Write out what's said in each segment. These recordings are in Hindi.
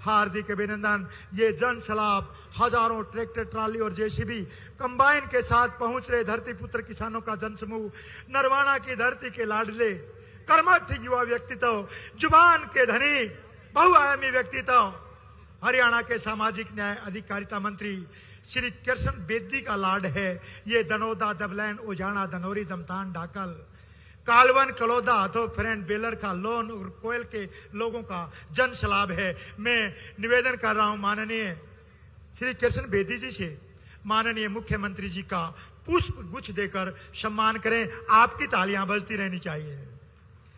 हार्दिक अभिनंदन। ये जन सलाब हजारों ट्रैक्टर ट्राली और जेसीबी कंबाइन के साथ पहुंच रहे धरती पुत्र किसानों का जनसमूह, नरवाना की धरती के लाडले, कर्मठ युवा व्यक्तित्व, जुबान के धनी, बहुआयामी व्यक्तित्व, हरियाणा के सामाजिक न्याय अधिकारिता मंत्री श्री कृष्ण बेदी का लाड है। ये दनोदा, दबलैन, उजाना, धनौरी, दमतान, ढाकल, कालवन, कलौदा, हथो, फ्रेंड, बेलर का, लोन और कोयल के लोगों का जन सलाब है। मैं निवेदन कर रहा हूं माननीय श्री कृष्ण बेदी जी से, माननीय मुख्यमंत्री जी का पुष्प गुच्छ देकर सम्मान करें। आपकी तालियां बजती रहनी चाहिए।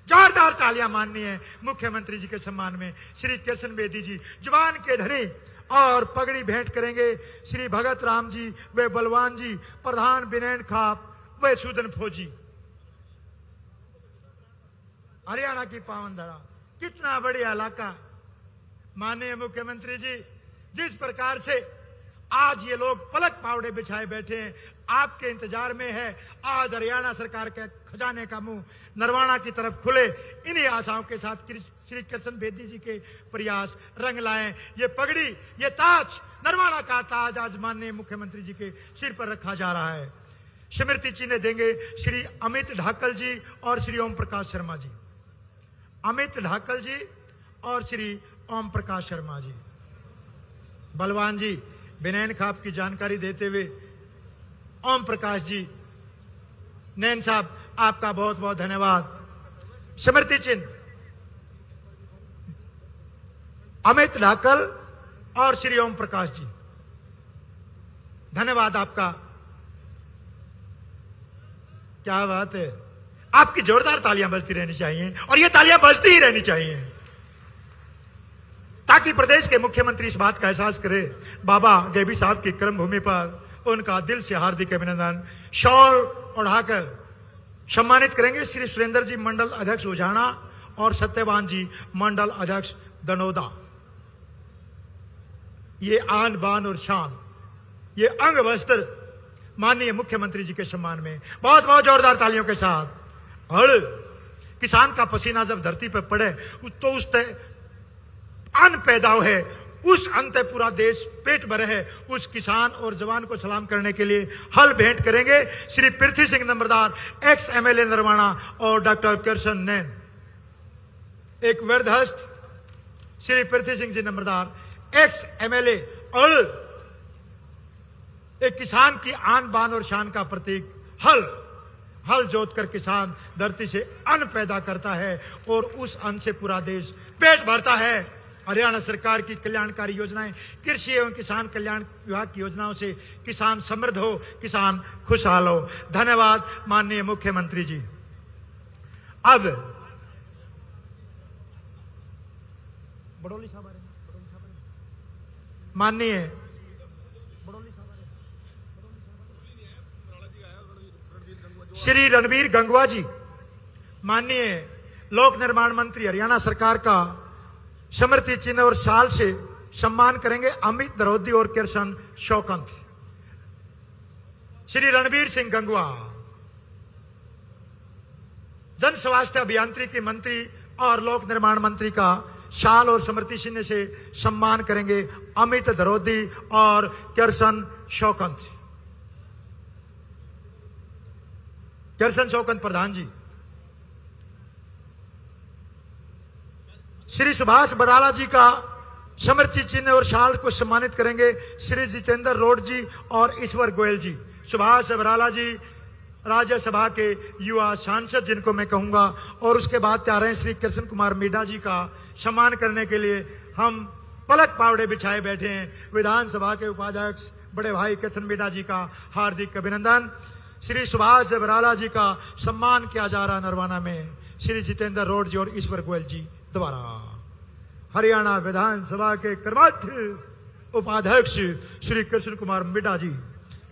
जोरदार तालियां माननीय मुख्यमंत्री जी के सम्मान में। श्री कृष्ण बेदी जी जुबान के धनी और पगड़ी भेंट करेंगे श्री भगत राम जी व बलवान जी, प्रधान बिनैन खाप व सूदन फौजी। हरियाणा की पावन धरा, कितना बढ़िया इलाका। माननीय मुख्यमंत्री जी, जिस प्रकार से आज ये लोग पलक पावड़े बिछाए बैठे हैं, आपके इंतजार में है आज हरियाणा सरकार के खजाने का मुंह नरवाना की तरफ खुले। इन्हीं आशाओं के साथ श्री कृष्ण बेदी जी के प्रयास रंग लाएं। ये पगड़ी, ये ताज, नरवाना का ताज आज माननीय मुख्यमंत्री जी के सिर पर रखा जा रहा है। स्मृति चिन्ह देंगे श्री अमित ढाकल जी और श्री ओम प्रकाश शर्मा जी। अमित ढाकल जी और श्री ओम प्रकाश शर्मा जी। बलवान जी बिनैन खाप की जानकारी देते हुए ओम प्रकाश जी, नैन साहब आपका बहुत बहुत धन्यवाद। स्मृति चिन्ह अमित ढाकल और श्री ओम प्रकाश जी, धन्यवाद आपका। क्या बात है, आपकी जोरदार तालियां बजती रहनी चाहिए और ये तालियां बजती ही रहनी चाहिए ताकि प्रदेश के मुख्यमंत्री इस बात का एहसास करें। बाबा गेबी साहब की कर्म भूमि पर उनका दिल से हार्दिक अभिनंदन। शॉल ओढ़ाकर सम्मानित करेंगे श्री सुरेंद्र जी मंडल अध्यक्ष उजाना और सत्यवान जी मंडल अध्यक्ष दनोदा। ये आन बान और शान, ये अंग वस्त्र माननीय मुख्यमंत्री जी के सम्मान में बहुत बहुत जोरदार तालियों के साथ। हड़ किसान का पसीना जब धरती पर पड़े तो उस अन्न पैदा है, उस अन्न से पूरा देश पेट भरे है। उस किसान और जवान को सलाम करने के लिए हल भेंट करेंगे श्री पृथ्वी सिंह नंबरदार, एक्स एमएलए नरवाना और डॉक्टर कृष्ण नैन। एक वृद्धस्थ श्री पृथ्वी सिंह जी नंबरदार, एक्स एमएलए और एक किसान की आन बान और शान का प्रतीक। हल जोतकर किसान धरती से अन्न पैदा करता है और उस अन्न से पूरा देश पेट भरता है। हरियाणा सरकार की कल्याणकारी योजनाएं, कृषि एवं किसान कल्याण विभाग की योजनाओं से किसान समृद्ध हो, किसान खुशहाल हो। धन्यवाद माननीय मुख्यमंत्री जी। अब बड़ोली साहब माननीय श्री रणबीर गंगवा जी, माननीय लोक निर्माण मंत्री हरियाणा सरकार का स्मृति चिन्ह और शाल से सम्मान करेंगे अमित द्रौदी और कृष्ण शौकंत। श्री रणबीर सिंह गंगवा जन स्वास्थ्य अभियांत्रिकी मंत्री और लोक निर्माण मंत्री का शाल और स्मृति चिन्ह से सम्मान करेंगे अमित द्रौदी और कृष्ण शौकंत। कृष्ण शौकंत प्रधान जी। श्री सुभाष बराला जी का स्मृति चिन्ह और शाल को सम्मानित करेंगे श्री जितेंद्र रोड जी और ईश्वर गोयल जी। सुभाष बराला जी राज्यसभा के युवा सांसद जिनको मैं कहूंगा, और उसके बाद तैयार हैं श्री कृष्ण कुमार मीणा जी का सम्मान करने के लिए हम पलक पावड़े बिछाए बैठे हैं। विधानसभा के उपाध्यक्ष बड़े भाई कृष्ण मीणा जी का हार्दिक अभिनंदन। श्री सुभाष बराला जी का सम्मान किया जा रहा नरवाना में श्री जितेंद्र रोड जी और ईश्वर गोयल जी द्वारा। हरियाणा विधानसभा के कर्मठ उपाध्यक्ष श्री कृष्ण कुमार मिड्डा जी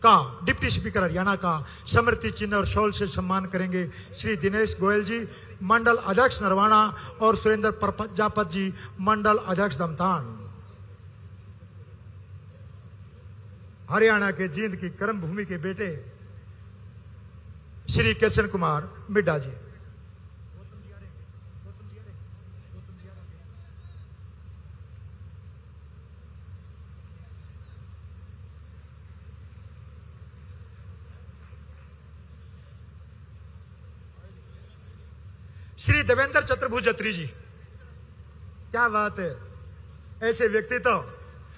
का डिप्टी स्पीकर हरियाणा का स्मृति चिन्ह और शॉल से सम्मान करेंगे श्री दिनेश गोयल जी मंडल अध्यक्ष नरवाना और सुरेंद्र प्रजापत जी मंडल अध्यक्ष दमतान। हरियाणा के जींद की कर्म भूमि के बेटे श्री कृष्ण कुमार मिड्डा जी। श्री देवेंद्र चतुर्भुज अत्री जी, क्या बात है, ऐसे व्यक्ति तो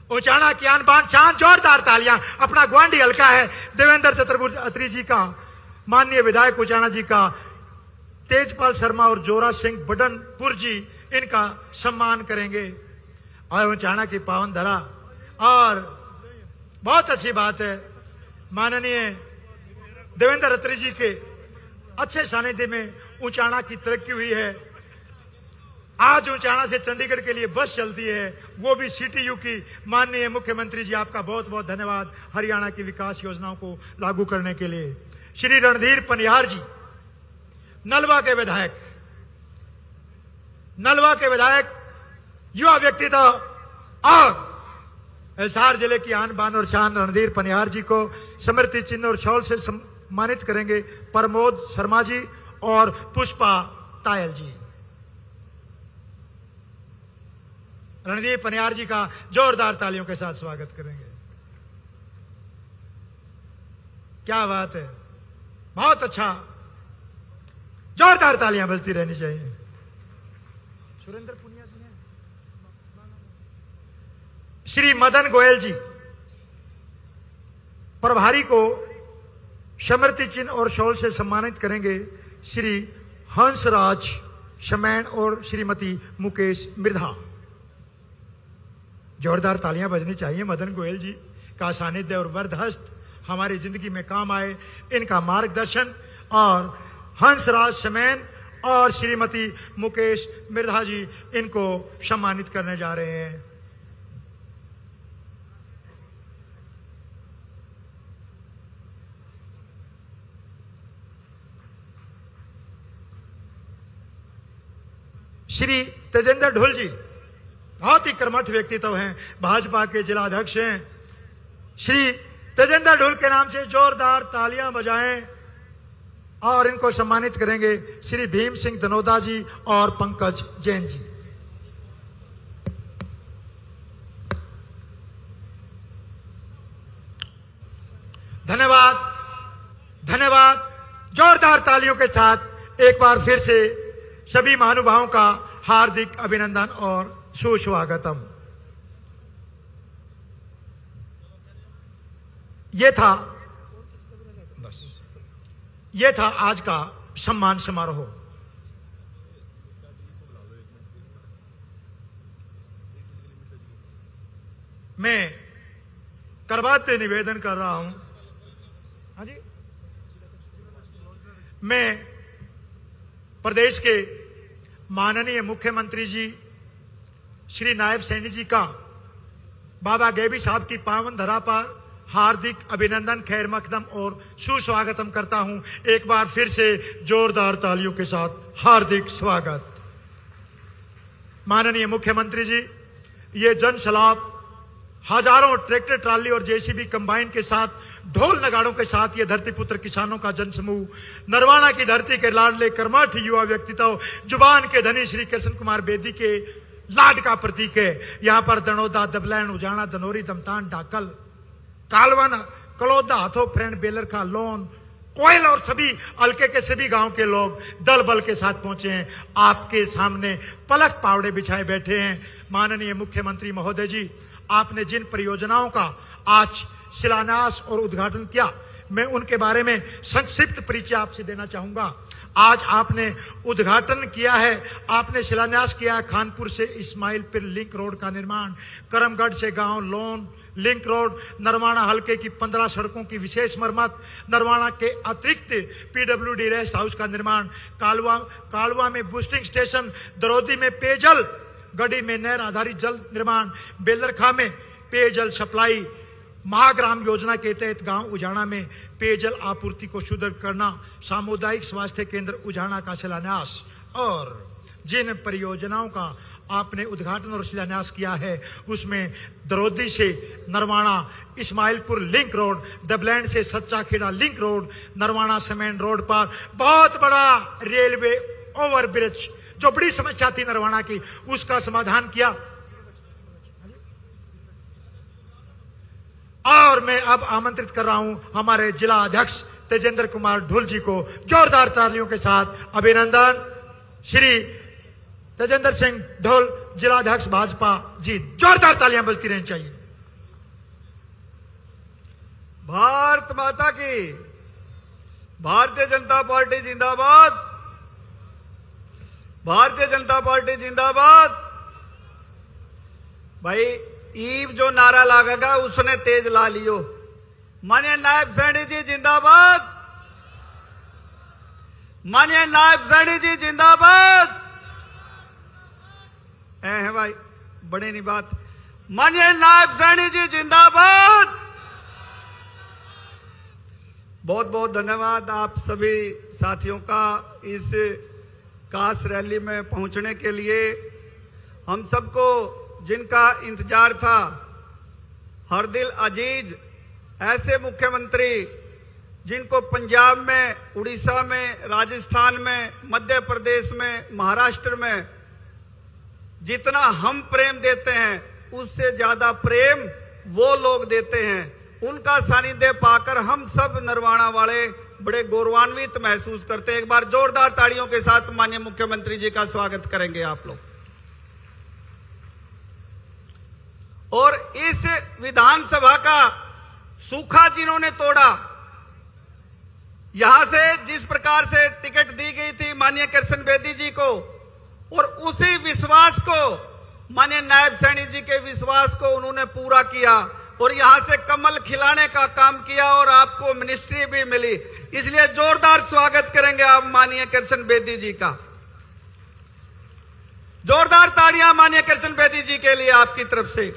उचाना की आन बान शान, जोरदार तालियां। अपना ग्वांडी हल्का है देवेंद्र चतुर्भुज अत्री जी का, माननीय विधायक उचाना जी का, तेजपाल शर्मा और जोरा सिंह बडनपुर जी इनका सम्मान करेंगे। और उचाना की पावन धरा, और बहुत अच्छी बात है माननीय देवेंद्र अत्री जी के अच्छे सानिध्य में उचाना की तरक्की हुई है। आज उचाना से चंडीगढ़ के लिए बस चलती है, वो भी सीटीयू की। माननीय मुख्यमंत्री जी आपका बहुत बहुत धन्यवाद हरियाणा की विकास योजनाओं को लागू करने के लिए। श्री रणधीर पनियार जी, नलवा के विधायक, युवा व्यक्तित्व, और हिसार जिले की आन बान और शान रणधीर पनियार जी को स्मृति चिन्ह और शॉल से सम्मानित करेंगे प्रमोद शर्मा जी और पुष्पा तायल जी। रणदीप पनियार जी का जोरदार तालियों के साथ स्वागत करेंगे। क्या बात है, बहुत अच्छा, जोरदार तालियां बजती रहनी चाहिए। सुरेंद्र पुनिया जी हैं, श्री मदन गोयल जी, प्रभारी को स्मृति चिन्ह और शॉल से सम्मानित करेंगे श्री हंसराज शमैन और श्रीमती मुकेश मृधा। जोरदार तालियां बजनी चाहिए। मदन गोयल जी का सानिध्य और वरदहस्त हमारी जिंदगी में काम आए, इनका मार्गदर्शन, और हंसराज शमैन और श्रीमती मुकेश मृधा जी इनको सम्मानित करने जा रहे हैं। श्री तेजेंद्र ढोल जी, बहुत ही कर्मठ व्यक्तित्व हैं, भाजपा के जिला अध्यक्ष हैं। श्री तेजेंद्र ढोल के नाम से जोरदार तालियां बजाएं, और इनको सम्मानित करेंगे श्री भीम सिंह धनोदा जी और पंकज जैन जी। धन्यवाद, धन्यवाद। जोरदार तालियों के साथ एक बार फिर से सभी महानुभावों का हार्दिक अभिनंदन और सुस्वागतम। ये था आज का सम्मान समारोह। मैं करवाते निवेदन कर रहा हूं, हाँ जी, मैं प्रदेश के माननीय मुख्यमंत्री जी श्री नायब सैनी जी का बाबा गेबी साहब की पावन धरा पर हार्दिक अभिनंदन, खैर मकदम और सुस्वागतम करता हूं। एक बार फिर से जोरदार तालियों के साथ हार्दिक स्वागत। माननीय मुख्यमंत्री जी, ये जन सैलाब हजारों ट्रैक्टर ट्राली और जेसीबी कंबाइन के साथ, ढोल नगाड़ों के साथ ये धरतीपुत्र किसानों का जनसमूह, नरवाना की धरती के लाडले कर्मठ युवा व्यक्तित्व, जुबान के धनी श्री कृष्ण कुमार बेदी के लाड का प्रतीक है। यहाँ पर दनोदा, दबलैन, उजाना, दनोरी, दमतान, डाकल, कालवन, कलौदा, हाथों, फ्रेंड, बेलर का, लोन, कोयल और सभी हल्के के सभी गांव के लोग दल बल के साथ पहुंचे हैं। आपके सामने पलक पावड़े बिछाए बैठे हैं। माननीय मुख्यमंत्री महोदय जी, आपने जिन परियोजनाओं का आज शिलान्यास और उद्घाटन किया, मैं उनके बारे में संक्षिप्त परिचय आपसे देना चाहूंगा। आज आपने उद्घाटन किया है, आपने शिलान्यास किया है खानपुर से इस्माइलपुर लिंक रोड का निर्माण, करमगढ़ से गांव लोन लिंक रोड, नरवाना हल्के की 15 सड़कों की विशेष मरम्मत, नरवाना के अतिरिक्त पीडब्ल्यूडी रेस्ट हाउस का निर्माण, कालवा में बूस्टिंग स्टेशन, दरौदी में पेयजल, गढ़ी में नहर आधारित जल निर्माण, बेलरखा में पेयजल सप्लाई, महाग्राम योजना के तहत गांव उजाना में पेयजल आपूर्ति को सुदृढ़ करना, सामुदायिक स्वास्थ्य केंद्र उजाना का शिलान्यास। और जिन परियोजनाओं का आपने उद्घाटन और शिलान्यास किया है उसमें दरौदी से नरवाना इस्माइलपुर लिंक रोड, दबलैंड से Sachcha Khera link road, Narwana cement road पर बहुत बड़ा रेलवे ओवरब्रिज, जो बड़ी समस्या थी नरवाना की, उसका समाधान किया। और मैं अब आमंत्रित कर रहा हूं हमारे जिला अध्यक्ष तेजेंद्र कुमार ढोल जी को जोरदार तालियों के साथ अभिनंदन, श्री तेजेंद्र सिंह ढोल, जिलाध्यक्ष भाजपा जी। जोरदार तालियां बजती रहनी चाहिए। भारत माता की, भारतीय जनता पार्टी जिंदाबाद, भारतीय जनता पार्टी जिंदाबाद। भाई ईब जो नारा लागेगा उसने तेज ला लियो। माननीय नायब सैनी जी जिंदाबाद, माननीय नायब सैनी जी जिंदाबाद। है भाई, बड़े नहीं बात। माननीय नायब सैनी जी जिंदाबाद। बहुत बहुत धन्यवाद आप सभी साथियों का इस कास रैली में पहुंचने के लिए। हम सबको जिनका इंतजार था, हर दिल अजीज ऐसे मुख्यमंत्री जिनको पंजाब में, उड़ीसा में, राजस्थान में, मध्य प्रदेश में, महाराष्ट्र में जितना हम प्रेम देते हैं उससे ज्यादा प्रेम वो लोग देते हैं। उनका सानिध्य पाकर हम सब नरवाना वाले बड़े गौरवान्वित महसूस करते हैं। एक बार जोरदार तालियों के साथ माननीय मुख्यमंत्री जी का स्वागत करेंगे आप लोग। और इस विधानसभा का सूखा जिन्होंने तोड़ा, यहां से जिस प्रकार से टिकट दी गई थी माननीय कृष्ण बेदी जी को, और उसी विश्वास को माननीय नायब सैनी जी के विश्वास को उन्होंने पूरा किया और यहां से कमल खिलाने का काम किया और आपको मिनिस्ट्री भी मिली। इसलिए जोरदार स्वागत करेंगे आप माननीय कृष्ण बेदी जी का। जोरदार ताड़ियां माननीय कृष्ण बेदी जी के लिए आपकी तरफ से।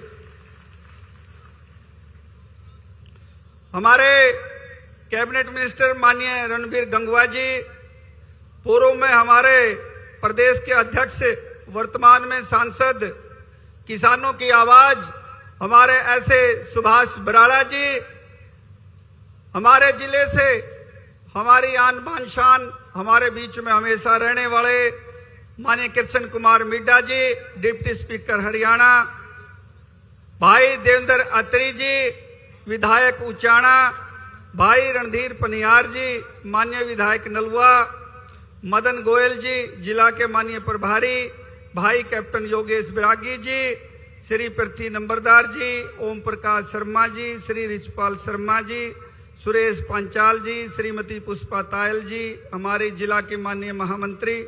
हमारे कैबिनेट मिनिस्टर माननीय रणबीर गंगवा जी, पूर्व में हमारे प्रदेश के अध्यक्ष, वर्तमान में सांसद, किसानों की आवाज हमारे ऐसे सुभाष बराड़ा जी, हमारे जिले से हमारी आन बान शान हमारे बीच में हमेशा रहने वाले माननीय कृष्ण कुमार मिड्डा जी, डिप्टी स्पीकर हरियाणा, भाई देवेंद्र अत्री जी, विधायक उचाना, भाई रणधीर पनियार जी, माननीय विधायक नलवा, मदन गोयल जी, जिला के माननीय प्रभारी, भाई कैप्टन योगेश बिरागी जी, श्री पृथ्वी नंबरदार जी, ओम प्रकाश शर्मा जी, श्री रिचपाल शर्मा जी, सुरेश पांचाल जी, श्रीमती पुष्पा तायल जी, हमारे जिला के माननीय महामंत्री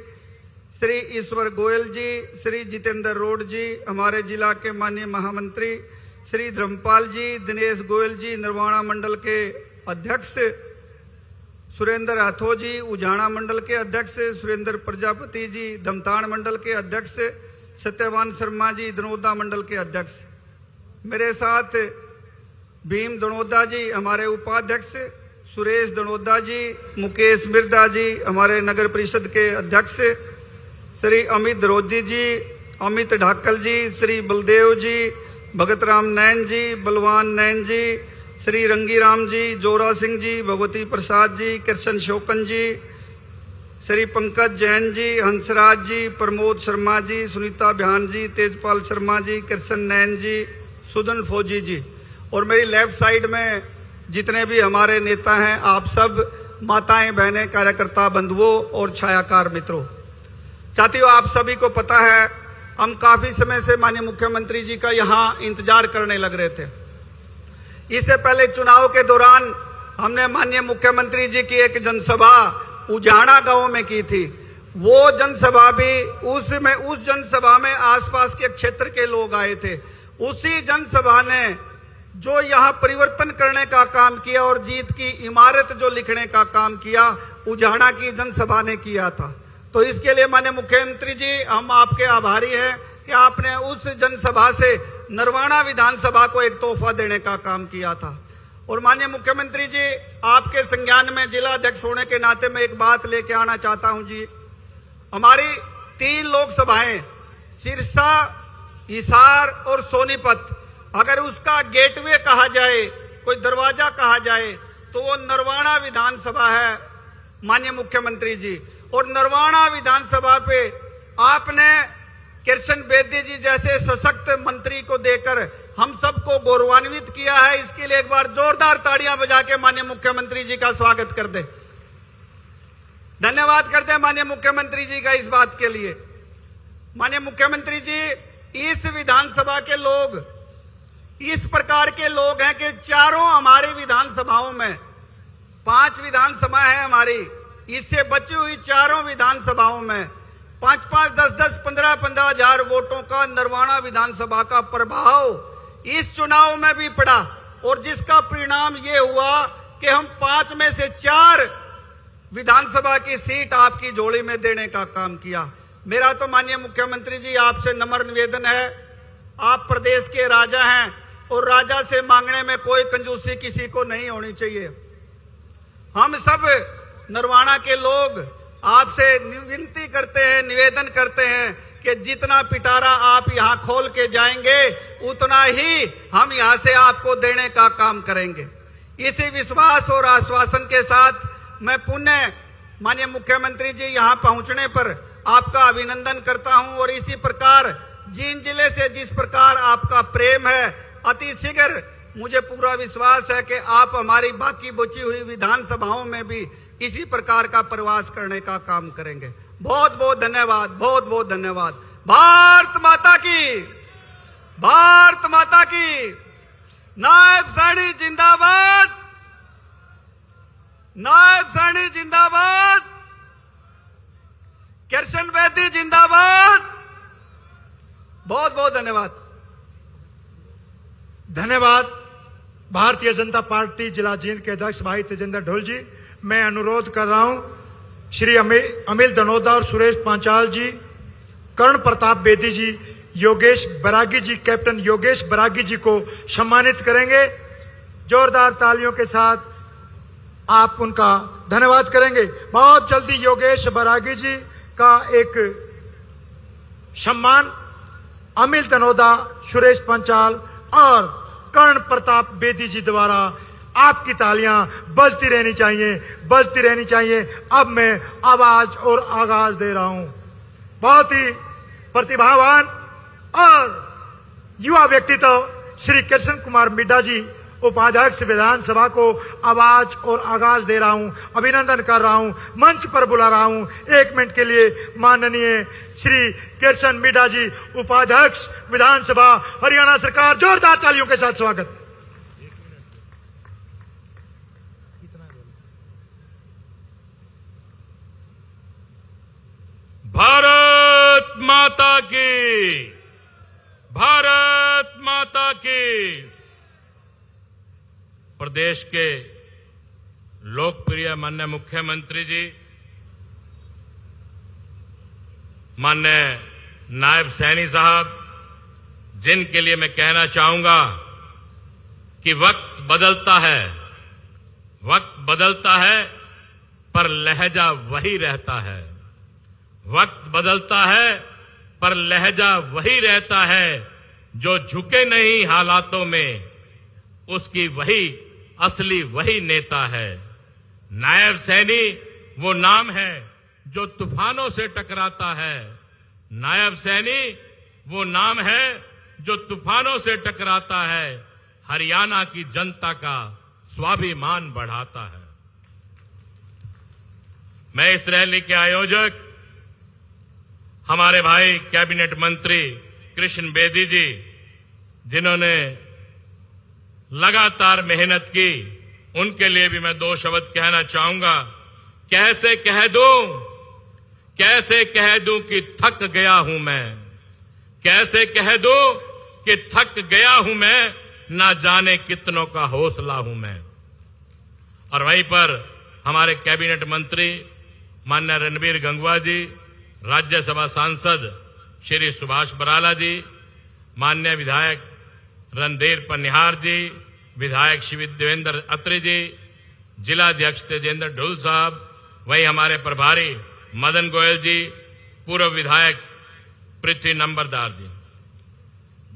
श्री ईश्वर गोयल जी, श्री जितेंद्र रोड जी, हमारे जिला के माननीय महामंत्री श्री धर्मपाल जी, दिनेश गोयल जी, निर्वाणा मंडल के अध्यक्ष सुरेंद्र राठौर जी, उजाना मंडल के अध्यक्ष सुरेंद्र प्रजापति जी, धमतान मंडल के अध्यक्ष सत्यवान शर्मा जी, दनोदा मंडल के अध्यक्ष, मेरे साथ भीम दनोदा जी, हमारे उपाध्यक्ष सुरेश दनोदा जी, मुकेश मिर्दा जी, हमारे नगर परिषद के अध्यक्ष श्री अमित द्रोदी जी, अमित ढाकल जी, श्री बलदेव जी, भगत राम नैन जी, बलवान नैन जी, श्री रंगीराम जी, जोरा सिंह जी, भगवती प्रसाद जी, कृष्ण शोकन जी, श्री पंकज जैन जी, हंसराज जी, प्रमोद शर्मा जी, सुनीता बिहान जी, तेजपाल शर्मा जी, कृष्ण नैन जी, सुदन फौजी जी, और मेरी लेफ्ट साइड में जितने भी हमारे नेता हैं, आप सब माताएं, बहनें, कार्यकर्ता बंधुओं और छायाकार मित्रों। साथियों, आप सभी को पता है हम काफी समय से माननीय मुख्यमंत्री जी का यहाँ इंतजार करने लग रहे थे। इससे पहले चुनाव के दौरान हमने माननीय मुख्यमंत्री जी की एक जनसभा उजाना गांव में की थी। वो जनसभा भी उस जनसभा में आसपास के क्षेत्र के लोग आए थे। उसी जनसभा ने जो यहाँ परिवर्तन करने का काम किया और जीत की इमारत जो लिखने का काम किया, उजाना की जनसभा ने किया था। तो इसके लिए माननीय मुख्यमंत्री जी, हम आपके आभारी हैं कि आपने उस जनसभा से नरवाना विधानसभा को एक तोहफा देने का काम किया था। और माननीय मुख्यमंत्री जी, आपके संज्ञान में जिला अध्यक्ष होने के नाते मैं एक बात लेके आना चाहता हूं जी। हमारी 3 लोकसभाएं, सिरसा, हिसार और सोनीपत, अगर उसका गेटवे कहा जाए, कोई दरवाजा कहा जाए, तो वो नरवाना विधानसभा है माननीय मुख्यमंत्री जी। और नरवाना विधानसभा पे आपने कृष्ण बेदी जी जैसे सशक्त मंत्री को देकर हम सबको गौरवान्वित किया है। इसके लिए एक बार जोरदार ताड़ियां बजा के माननीय मुख्यमंत्री जी का स्वागत कर दे। धन्यवाद करते हैं माननीय मुख्यमंत्री जी का इस बात के लिए। माननीय मुख्यमंत्री जी, इस विधानसभा के लोग इस प्रकार के लोग हैं कि चारों हमारी विधानसभाओं में 5 विधानसभा है हमारी, इससे बची हुई चारों विधानसभाओं में 5-5, 10-10, 15-15 हजार वोटों का नरवाना विधानसभा का प्रभाव इस चुनाव में भी पड़ा और जिसका परिणाम ये हुआ कि हम 5 में से 4 विधानसभा की सीट आपकी झोली में देने का काम किया। मेरा तो माननीय मुख्यमंत्री जी आपसे नम्र निवेदन है, आप प्रदेश के राजा हैं और राजा से मांगने में कोई कंजूसी किसी को नहीं होनी चाहिए। हम सब नरवाना के लोग आपसे विनती करते हैं, निवेदन करते हैं कि जितना पिटारा आप यहां खोल के जाएंगे उतना ही हम यहां से आपको देने का काम करेंगे। इसी विश्वास और आश्वासन के साथ मैं पुनः माननीय मुख्यमंत्री जी यहां पहुंचने पर आपका अभिनंदन करता हूं और इसी प्रकार जींद जिले से जिस प्रकार आपका प्रेम है, अति शीघ्र मुझे पूरा विश्वास है कि आप हमारी बाकी बची हुई विधानसभाओं में भी इसी प्रकार का प्रवास करने का काम करेंगे। बहुत बहुत धन्यवाद, बहुत बहुत धन्यवाद। भारत माता की, भारत माता की। नायब सैनी जिंदाबाद, नायब सैनी जिंदाबाद, कृष्ण बेदी जिंदाबाद। बहुत बहुत धन्यवाद। धन्यवाद। भारतीय जनता पार्टी जिला जींद के अध्यक्ष भाई तेजेंद्र ढोल जी, मैं अनुरोध कर रहा हूं श्री अमिल दनोदा और सुरेश पांचाल जी, कर्ण प्रताप बेदी जी, योगेश बरागी जी, कैप्टन योगेश बरागी जी को सम्मानित करेंगे। जोरदार तालियों के साथ आप उनका धन्यवाद करेंगे। बहुत जल्दी योगेश बरागी जी का एक सम्मान अमिल दनोदा, सुरेश पंचाल और कर्ण प्रताप बेदी जी द्वारा आपकी तालियां बजती रहनी चाहिए, बजती रहनी चाहिए। अब मैं आवाज और आगाज दे रहा हूं। बहुत ही प्रतिभावान और युवा व्यक्तित्व श्री कृष्ण कुमार मिड्डा जी, उपाध्यक्ष विधानसभा को आवाज और आगाज दे रहा हूं, अभिनंदन कर रहा हूं, मंच पर बुला रहा हूं। 1 मिनट के लिए माननीय श्री कृष्ण मिड्डा जी, उपाध्यक्ष विधानसभा हरियाणा सरकार, जोरदार तालियों के साथ स्वागत। भारत माता की, भारत माता की। प्रदेश के लोकप्रिय माननीय मुख्यमंत्री जी, माननीय नायब सैनी साहब, जिनके लिए मैं कहना चाहूंगा कि वक्त बदलता है, वक्त बदलता है पर लहजा वही रहता है। वक्त बदलता है पर लहजा वही रहता है। जो झुके नहीं हालातों में, उसकी वही असली वही नेता है। नायब सैनी वो नाम है जो तूफानों से टकराता है। नायब सैनी वो नाम है जो तूफानों से टकराता है, हरियाणा की जनता का स्वाभिमान बढ़ाता है। मैं इस रैली के आयोजक हमारे भाई कैबिनेट मंत्री कृष्ण बेदी जी, जिन्होंने लगातार मेहनत की, उनके लिए भी मैं 2 शब्द कहना चाहूंगा। कैसे कह दूं कि थक गया हूं मैं, कैसे कह दूं कि थक गया हूं मैं, ना जाने कितनों का हौसला हूं मैं। और वहीं पर हमारे कैबिनेट मंत्री माननीय रणबीर गंगवा जी, राज्यसभा सांसद श्री सुभाष बराला जी, माननीय विधायक रणधीर पनिहार जी, विधायक श्री देवेंद्र अत्री जी, जिलाध्यक्ष तेजेंद्र ढोल साहब, वही हमारे प्रभारी मदन गोयल जी, पूर्व विधायक पृथ्वी नंबरदार जी।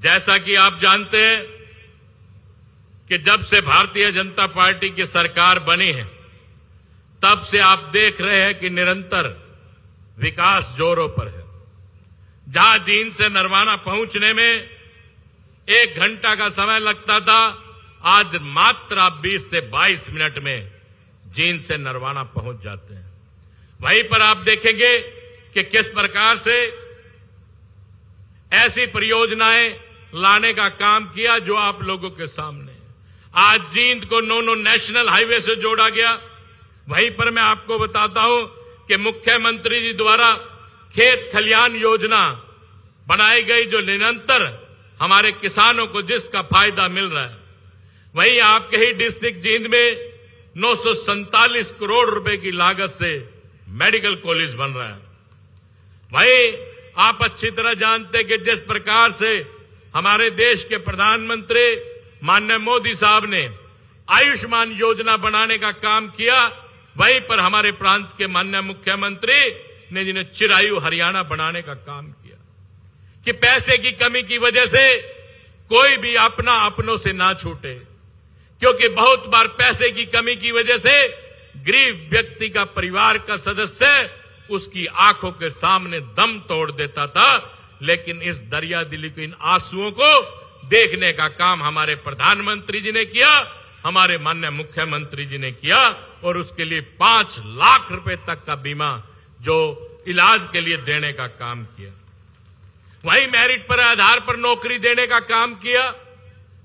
जैसा कि आप जानते हैं कि जब से भारतीय जनता पार्टी की सरकार बनी है, तब से आप देख रहे हैं कि निरंतर विकास जोरों पर है। जहां जींद से नरवाना पहुंचने में 1 घंटा का समय लगता था, आज मात्र आप 20 से 22 मिनट में जींद से नरवाना पहुंच जाते हैं। वहीं पर आप देखेंगे कि किस प्रकार से ऐसी परियोजनाएं लाने का काम किया जो आप लोगों के सामने। आज जींद को नो नेशनल हाईवे से जोड़ा गया। वहीं पर मैं आपको बताता हूं कि मुख्यमंत्री जी द्वारा खेत खलियान योजना बनाई गई, जो निरंतर हमारे किसानों को जिसका फायदा मिल रहा है। वहीं आपके ही डिस्ट्रिक्ट जींद में 947 करोड़ रुपए की लागत से मेडिकल कॉलेज बन रहा है। वहीं आप अच्छी तरह जानते हैं कि जिस प्रकार से हमारे देश के प्रधानमंत्री माननीय मोदी साहब ने आयुष्मान योजना बनाने का काम किया, वहीं पर हमारे प्रांत के माननीय मुख्यमंत्री ने जिन्हें चिरायु हरियाणा बनाने का काम किया कि पैसे की कमी की वजह से कोई भी अपना अपनों से ना छूटे, क्योंकि बहुत बार पैसे की कमी की वजह से गरीब व्यक्ति का परिवार का सदस्य उसकी आंखों के सामने दम तोड़ देता था। लेकिन इस दरिया दिली के इन आंसुओं को देखने का काम हमारे प्रधानमंत्री जी ने किया, हमारे माननीय मुख्यमंत्री जी ने किया, और उसके लिए 5 लाख रुपए तक का बीमा जो इलाज के लिए देने का काम किया। वहीं मेरिट पर आधार पर नौकरी देने का काम किया।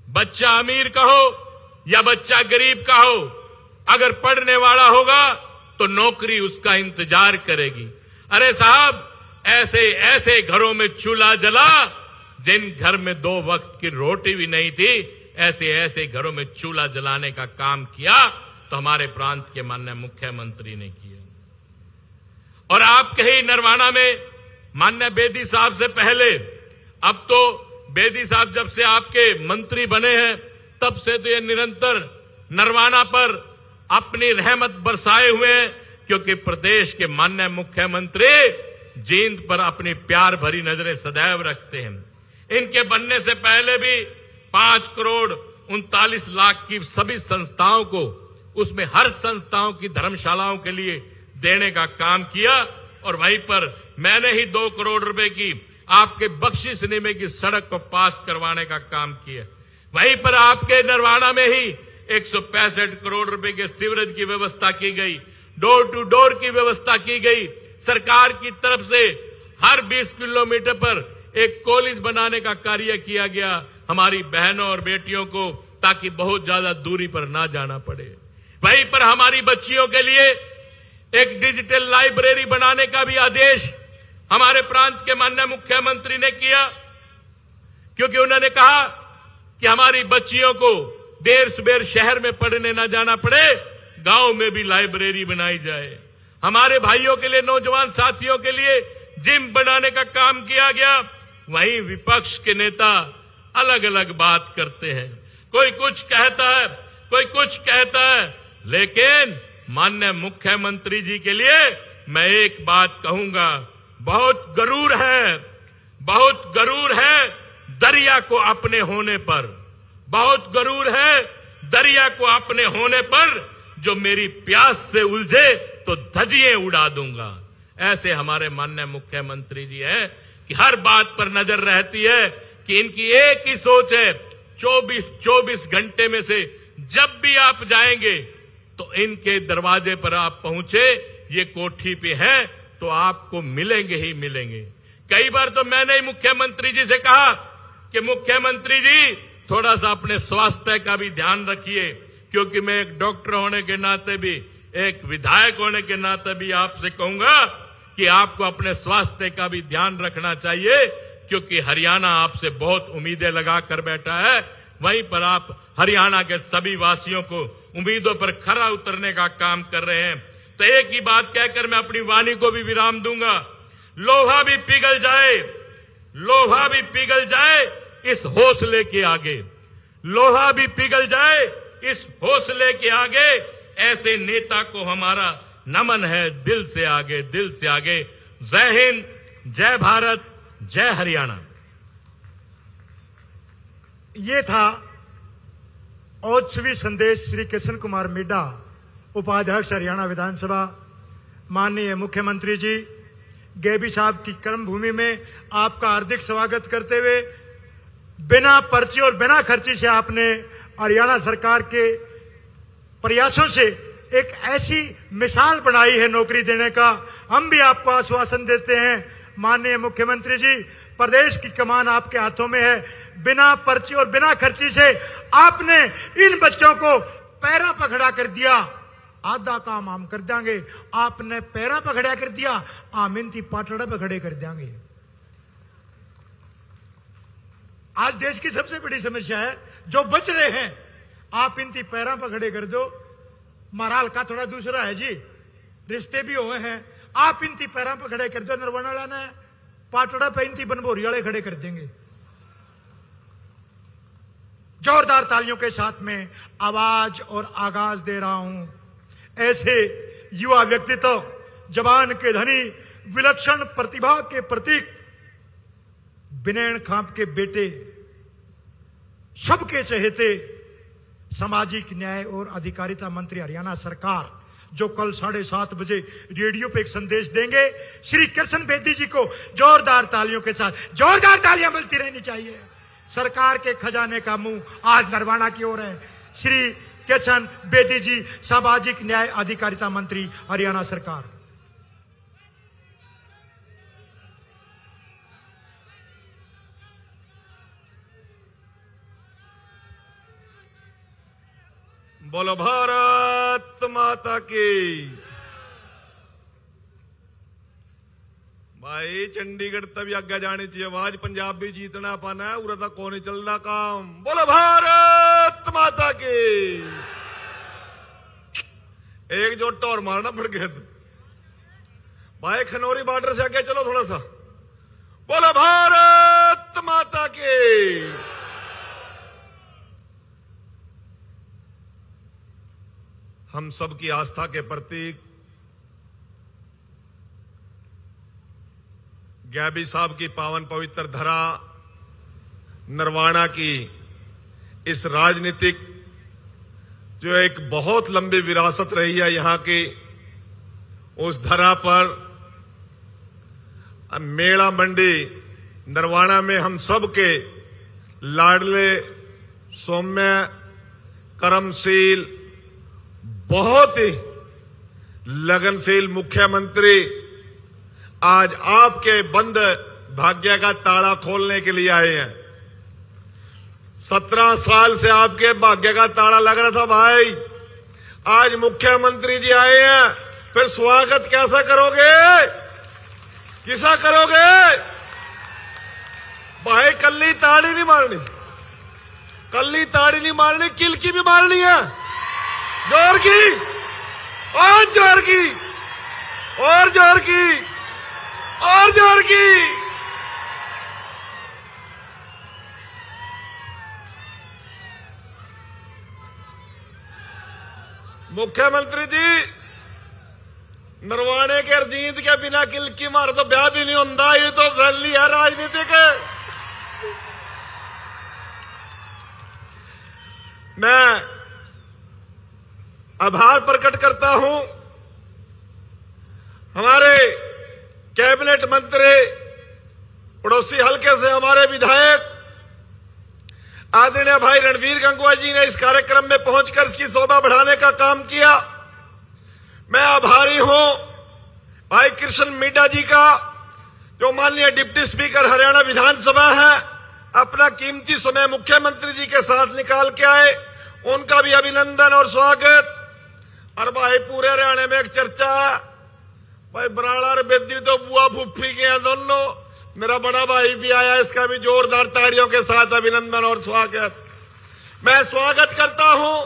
बच्चा अमीर का हो या बच्चा गरीब का हो, अगर पढ़ने वाला होगा तो नौकरी उसका इंतजार करेगी। अरे साहब, ऐसे ऐसे घरों में चूल्हा जला जिन घर में 2 वक्त की रोटी भी नहीं थी, ऐसे ऐसे घरों में चूल्हा जलाने का काम किया तो हमारे प्रांत के माननीय मुख्यमंत्री ने किया। और आपके ही नरवाना में माननीय बेदी साहब से पहले, अब तो बेदी साहब जब से आपके मंत्री बने हैं तब से तो ये निरंतर नरवाना पर अपनी रहमत बरसाए हुए हैं, क्योंकि प्रदेश के माननीय मुख्यमंत्री जींद पर अपनी प्यार भरी नजरें सदैव रखते हैं। इनके बनने से पहले भी 5 करोड़ 39 लाख की सभी संस्थाओं को, उसमें हर संस्थाओं की धर्मशालाओं के लिए देने का काम किया। और वहीं पर मैंने ही 2 करोड़ रुपए की आपके बख्शिश निमे की सड़क को पास करवाने का काम किया। वहीं पर आपके नरवाना में ही 165 करोड़ रुपए के सीवरेज की व्यवस्था की गई, डोर टू डोर की व्यवस्था की गई। सरकार की तरफ से हर 20 किलोमीटर पर एक कॉलेज बनाने का कार्य किया गया हमारी बहनों और बेटियों को, ताकि बहुत ज्यादा दूरी पर ना जाना पड़े। वहीं पर हमारी बच्चियों के लिए एक डिजिटल लाइब्रेरी बनाने का भी आदेश हमारे प्रांत के माननीय मुख्यमंत्री ने किया, क्योंकि उन्होंने कहा कि हमारी बच्चियों को देर सुबेर शहर में पढ़ने ना जाना पड़े, गांव में भी लाइब्रेरी बनाई जाए। हमारे भाइयों के लिए, नौजवान साथियों के लिए जिम बनाने का काम किया गया। वहीं विपक्ष के नेता अलग अलग बात करते हैं, कोई कुछ कहता है, कोई कुछ कहता है, लेकिन माननीय मुख्यमंत्री जी के लिए मैं एक बात कहूंगा, बहुत गरूर है, बहुत गरूर है दरिया को अपने होने पर, बहुत गरूर है दरिया को अपने होने पर, जो मेरी प्यास से उलझे तो धजिए उड़ा दूंगा। ऐसे हमारे माननीय मुख्यमंत्री जी हैं कि हर बात पर नजर रहती है कि इनकी एक ही सोच है, 24 घंटे में से जब भी आप जाएंगे तो इनके दरवाजे पर आप पहुंचे, ये कोठी पे हैं तो आपको मिलेंगे ही मिलेंगे। कई बार तो मैंने ही मुख्यमंत्री जी से कहा कि मुख्यमंत्री जी थोड़ा सा अपने स्वास्थ्य का भी ध्यान रखिए, क्योंकि मैं एक डॉक्टर होने के नाते भी, एक विधायक होने के नाते भी आपसे कहूंगा कि आपको अपने स्वास्थ्य का भी ध्यान रखना चाहिए, क्योंकि हरियाणा आपसे बहुत उम्मीदें लगा कर बैठा है। वहीं पर आप हरियाणा के सभी वासियों को उम्मीदों पर खरा उतरने का काम कर रहे हैं। तो एक ही बात कहकर मैं अपनी वाणी को भी विराम दूंगा, लोहा भी पिघल जाए, लोहा भी पिघल जाए इस हौसले के आगे, लोहा भी पिघल जाए इस हौसले के आगे। ऐसे नेता को हमारा नमन है, दिल से आगे, दिल से आगे। जय हिंद, जय भारत, जय हरियाणा। ये था औचवी संदेश श्री किशन कुमार मिड्ढा, उपाध्यक्ष हरियाणा विधानसभा। माननीय मुख्यमंत्री जी, गेबी साहब की कर्मभूमि में आपका हार्दिक स्वागत करते हुए बिना पर्ची और बिना खर्ची से आपने हरियाणा सरकार के प्रयासों से एक ऐसी मिसाल बनाई है नौकरी देने का। हम भी आपको आश्वासन देते हैं माननीय मुख्यमंत्री जी, प्रदेश की कमान आपके हाथों में है। बिना पर्ची और बिना खर्ची से आपने इन बच्चों को पैरा पकड़ा कर दिया, आधा काम हम कर देंगे। आपने पैरा पकड़ा कर दिया, हम इनकी पाटड़ा पकड़े कर देंगे। आज देश की सबसे बड़ी समस्या है जो बच रहे हैं, आप इनकी पैरा पकड़े कर दो। महाराल का थोड़ा दूसरा है जी, रिश्ते भी हुए हैं, आप इनकी पैरा पकड़े कर दो। नरवाना ने पाटड़ा पे इनकी बनभोरी वाले खड़े कर देंगे। जोरदार तालियों के साथ में आवाज और आगाज दे रहा हूं ऐसे युवा व्यक्तित्व, जवान के धनी, विलक्षण प्रतिभा के प्रतीक बिनेन खाप के बेटे, सबके चहेते सामाजिक न्याय और अधिकारिता मंत्री हरियाणा सरकार, जो कल 7:30 बजे रेडियो पे एक संदेश देंगे, श्री कृष्ण बेदी जी को जोरदार तालियों के साथ, जोरदार तालियां बजती रहनी चाहिए। सरकार के खजाने का मुंह आज नरवाना की ओर है। श्री कृष्ण बेदी जी, सामाजिक न्याय अधिकारिता मंत्री हरियाणा सरकार। बोलो भारत माता की। भाई चंडीगढ़ तभी आगे जानी चाहिए आवाज, पंजाब भी जीतना पाना है, उरा तक कौन चल रहा काम। बोलो भारत माता की। एक जो टोर मारना पड़ गया भाई, खनौरी बॉर्डर से आगे चलो थोड़ा सा। बोलो भारत माता की। हम सबकी आस्था के प्रतीक गैबी साहब की पावन पवित्र धरा नरवाना की इस राजनीतिक जो एक बहुत लंबी विरासत रही है यहां की, उस धरा पर मेला मंडी नरवाना में हम सब के लाडले, सौम्य, कर्मशील, बहुत ही लगनशील मुख्यमंत्री आज आपके बंद भाग्य का ताला खोलने के लिए आए हैं। 17 साल से आपके भाग्य का ताला लग रहा था भाई, आज मुख्यमंत्री जी आए हैं, फिर स्वागत कैसा करोगे, किसा करोगे भाई? कल्ली ताड़ी नहीं मारनी, कल्ली ताड़ी नहीं मारनी, किलकी भी मारनी है, जोर की और जोर की और जोर की और जोर की। मुख्यमंत्री जी नरवाने के अर्जीत के बिना किलकी मार तो ब्याह भी नहीं होता, ये तो रैली है राजनीतिक। मैं आभार प्रकट करता हूं हमारे कैबिनेट मंत्री, पड़ोसी हलके से हमारे विधायक आदरणीय भाई रणवीर गंगवा जी ने इस कार्यक्रम में पहुंचकर इसकी शोभा बढ़ाने का काम किया। मैं आभारी हूं भाई कृष्ण मीडा जी का, जो माननीय डिप्टी स्पीकर हरियाणा विधानसभा है, अपना कीमती समय मुख्यमंत्री जी के साथ निकाल के आए, उनका भी अभिनंदन और स्वागत। और भाई पूरे हरियाणा में एक चर्चा है भाई, बराड़ा और बेदी तो बुआ फूफी के हैं दोनों, मेरा बड़ा भाई भी आया, इसका भी जोरदार ताड़ियों के साथ अभिनंदन और स्वागत। मैं स्वागत करता हूं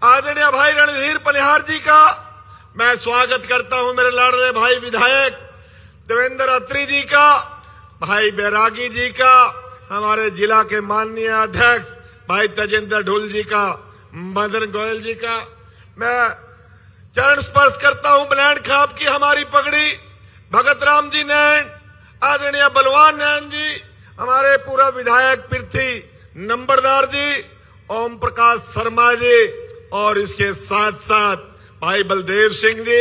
आदरणीय भाई रणधीर पनिहार जी का, मैं स्वागत करता हूं मेरे लाडले भाई विधायक देवेंद्र अत्री जी का, भाई बैरागी जी का, हमारे जिला के माननीय अध्यक्ष भाई तेजेंद्र ढोल जी का, मदन गोयल जी का। मैं चरण स्पर्श करता हूं ब्लैंड खाप की हमारी पगड़ी, भगत राम जी नैन, आदरणीय बलवान नैन जी, हमारे पूरा विधायक पृथ्वी नंबरदार जी, ओम प्रकाश शर्मा जी, और इसके साथ साथ भाई बलदेव सिंह जी,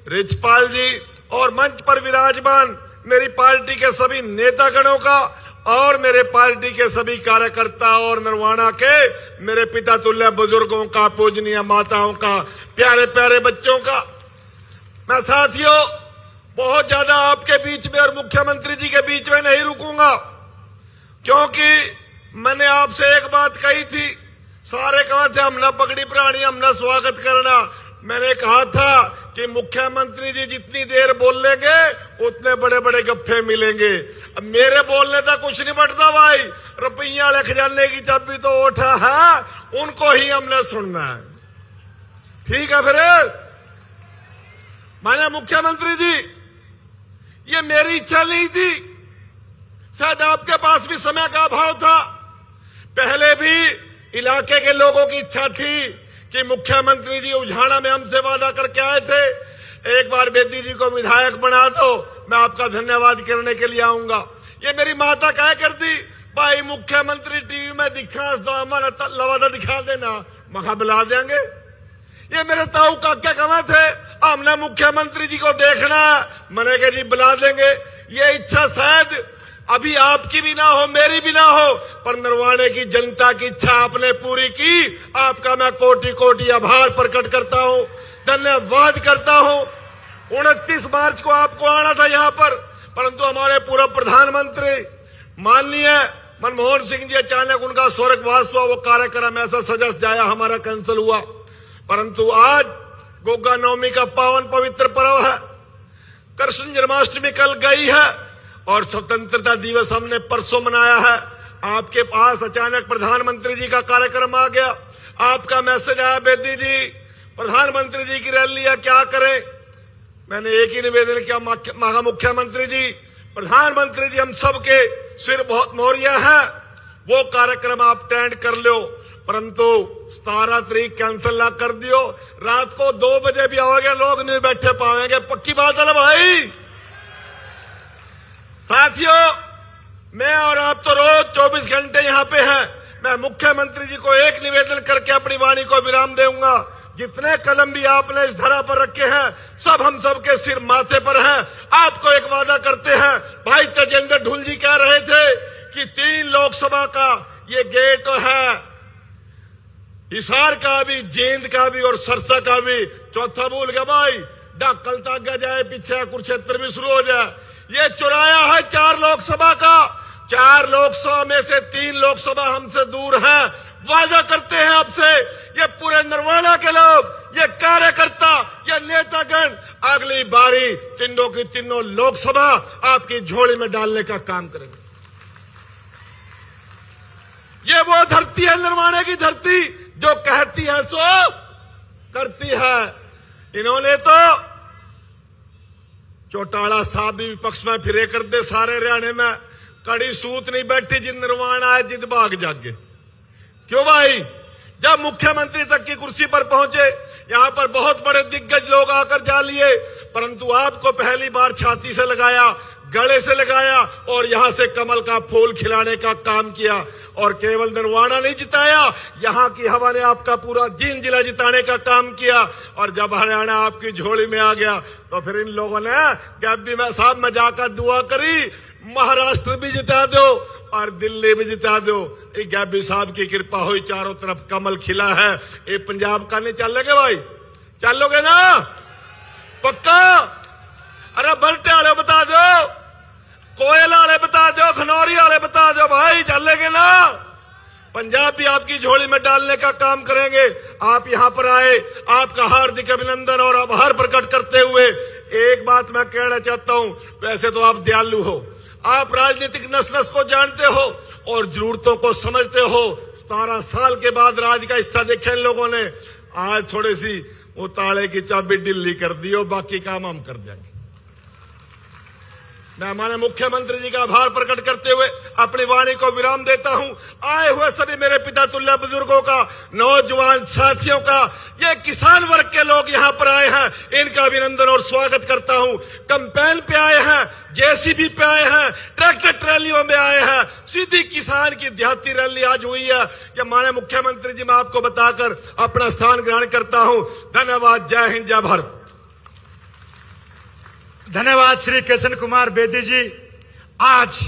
रिचपाल जी, और मंच पर विराजमान मेरी पार्टी के सभी नेतागणों का और मेरे पार्टी के सभी कार्यकर्ता और नरवाना के मेरे पिता तुल्य बुजुर्गों का, पूजनीय माताओं का, प्यारे प्यारे बच्चों का, मैं साथियों बहुत ज्यादा आपके बीच में और मुख्यमंत्री जी के बीच में नहीं रुकूंगा, क्योंकि मैंने आपसे एक बात कही थी। सारे कहा थे हम न पगड़ी प्राणी, हम न स्वागत करना। मैंने कहा था कि मुख्यमंत्री जी जितनी देर बोल लेंगे उतने बड़े बड़े गप्फे मिलेंगे। अब मेरे बोलने तक कुछ नहीं बढ़ता भाई, रुपया ले खजाने की चाबी तो उठा है, उनको ही हमने सुनना है। ठीक है फिर माननीय मुख्यमंत्री जी, ये मेरी इच्छा नहीं थी, शायद आपके पास भी समय का अभाव था। पहले भी इलाके के लोगों की इच्छा थी कि मुख्यमंत्री जी उझाना में हमसे वादा करके आए थे, एक बार बेदी जी को विधायक बना दो, मैं आपका धन्यवाद करने के लिए आऊंगा। ये मेरी माता कह करती, भाई मुख्यमंत्री टीवी में दिखा तो हमारा लवादा दिखा देना, मखा बुला देंगे। ये मेरे ताऊ काका कहा थे, हमने मुख्यमंत्री जी को देखना, मैंने कहा जी बुला देंगे। ये इच्छा शायद अभी आपकी भी ना हो, मेरी भी ना हो, पर नरवाने की जनता की इच्छा आपने पूरी की। आपका मैं कोटि कोटि आभार प्रकट करता हूं, धन्यवाद करता हूं। 29 मार्च को आपको आना था यहां पर, परंतु हमारे पूर्व प्रधानमंत्री माननीय मनमोहन सिंह जी अचानक उनका स्वर्गवास हुआ, वो कार्यक्रम ऐसा सजा जाया हमारा कैंसिल हुआ। परंतु आज गोगा नवमी का पावन पवित्र पर्व है, कृष्ण जन्माष्टमी कल गई है और स्वतंत्रता दिवस हमने परसों मनाया है। आपके पास अचानक प्रधानमंत्री जी का कार्यक्रम आ गया, आपका मैसेज आया, बेदी जी प्रधानमंत्री जी की रैली है, क्या करें। मैंने एक ही निवेदन किया, मुख्यमंत्री जी, प्रधानमंत्री जी हम सबके सिर बहुत मोरिया है, वो कार्यक्रम आप अटेंड कर लो, परंतु 17 तारीख कैंसिल ना कर दियो। रात को 2 बजे भी आओगे, लोग नहीं बैठे पाएंगे, पक्की बात है ना भाई। साथियों, मैं और आप तो रोज 24 घंटे यहां पे हैं। मैं मुख्यमंत्री जी को एक निवेदन करके अपनी वाणी को विराम दूंगा, जितने कदम भी आपने इस धरा पर रखे हैं, सब हम सबके सिर माथे पर हैं। आपको एक वादा करते हैं, भाई तेजेंद्र ढुल जी कह रहे थे कि 3 लोकसभा का ये गेट है, हिसार का भी, जींद का भी और सरसा का भी। चौथा भूल गया भाई, डाकल तक जाए पीछे कुरुक्षेत्र भी शुरू हो जाए। ये चुराया है 4 लोकसभा का, 4 लोकसभा में से 3 लोकसभा हमसे दूर है। वादा करते हैं आपसे, ये पूरे नरवाना के लोग, ये कार्यकर्ता, ये नेतागण अगली बारी तीनों की तीनों लोकसभा आपकी झोली में डालने का काम करेंगे। ये वो धरती है, नरवाने की धरती, जो कहती है सो करती है। इन्होंने तो चौटाला साहब भी विपक्ष में फिरे कर दे, सारे हरियाणे में कड़ी सूत नहीं बैठी, जिन नरवाना है जिद भाग जागे। क्यों भाई, जब मुख्यमंत्री तक की कुर्सी पर पहुंचे, यहां पर बहुत बड़े दिग्गज लोग आकर जा लिए, परंतु आपको पहली बार छाती से लगाया, गले से लगाया और यहां से कमल का फूल खिलाने का काम किया। और केवल नरवाना नहीं जिताया, यहां की हवा ने आपका पूरा जींद जिला जिताने का काम किया। और जब हरियाणा आपकी झोली में आ गया, तो फिर इन लोगों ने गैबी में साहब में जाकर दुआ करी, महाराष्ट्र भी जिता दो और दिल्ली भी जिता दो। ये गैबी साहब की कृपा हुई, चारों तरफ कमल खिला है। ये पंजाब का नहीं चलोगे भाई, चलोगे ना पक्का? अरे बल्टे वाले बता दो, कोयला वाले बता दो, खनौरी वाले बता दो, भाई चलेंगे ना? पंजाब भी आपकी झोली में डालने का काम करेंगे। आप यहां पर आए, आपका हार्दिक अभिनंदन और आभार प्रकट करते हुए एक बात मैं कहना चाहता हूं, वैसे तो आप दयालु हो, आप राजनीतिक नस नस को जानते हो और जरूरतों को समझते हो। 17 साल के बाद राज का हिस्सा देखा इन लोगों ने, आज थोड़ी सी वो ताले की चाबी ढीली कर दी हो, बाकी काम हम कर देंगे। मैं हमारे मुख्यमंत्री जी का आभार प्रकट करते हुए अपनी वाणी को विराम देता हूं। आए हुए सभी मेरे पिता तुल्य बुजुर्गों का, नौजवान साथियों का, ये किसान वर्ग के लोग यहां पर आए हैं, इनका अभिनंदन और स्वागत करता हूं। कैंपेन पे आए हैं, जेसीबी पे आए हैं, ट्रैक्टर ट्रैलियों में आए हैं, सीधी किसान की देहाती रैली आज हुई है। ये माननीय मुख्यमंत्री जी मैं आपको बताकर अपना स्थान ग्रहण करता हूं। धन्यवाद। जय हिंद, जय भारत। धन्यवाद श्री कृष्ण कुमार बेदी जी। आज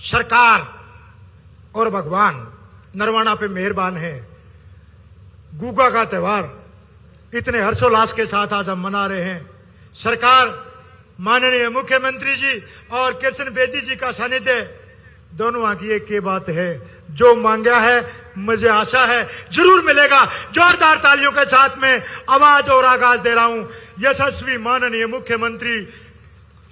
सरकार और भगवान नरवाना पे मेहरबान है। गुगा का त्योहार इतने हर्षोल्लास के साथ आज हम मना रहे हैं। सरकार, माननीय मुख्यमंत्री जी और कृष्ण बेदी जी का सानिध्य दोनों की एक ही बात है, जो मांगा है मुझे आशा है जरूर मिलेगा। जोरदार तालियों के साथ में आवाज और आगाज दे रहा हूं यशस्वी माननीय मुख्यमंत्री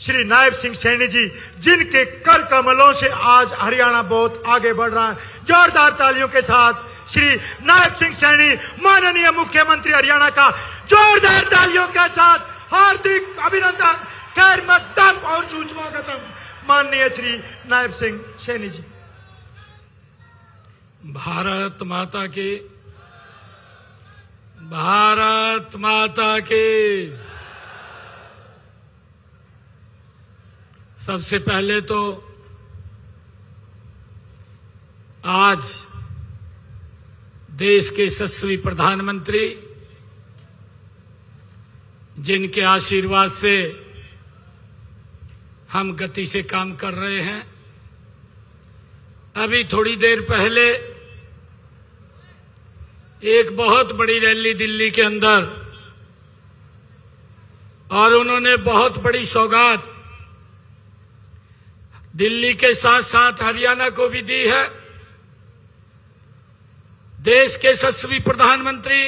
श्री नायब सिंह सैनी जी, जिनके कर कमलों से आज हरियाणा बहुत आगे बढ़ रहा है। जोरदार तालियों के साथ श्री नायब सिंह सैनी, माननीय मुख्यमंत्री हरियाणा का जोरदार तालियों के साथ हार्दिक अभिनंदन, खैर मकदम और सुस्वागतम माननीय श्री नायब सिंह सैनी जी। भारत माता की, भारत माता की। सबसे पहले तो आज देश के यशस्वी प्रधानमंत्री, जिनके आशीर्वाद से हम गति से काम कर रहे हैं, अभी थोड़ी देर पहले एक बहुत बड़ी रैली दिल्ली के अंदर, और उन्होंने बहुत बड़ी सौगात दिल्ली के साथ साथ हरियाणा को भी दी है। देश के यशस्वी प्रधानमंत्री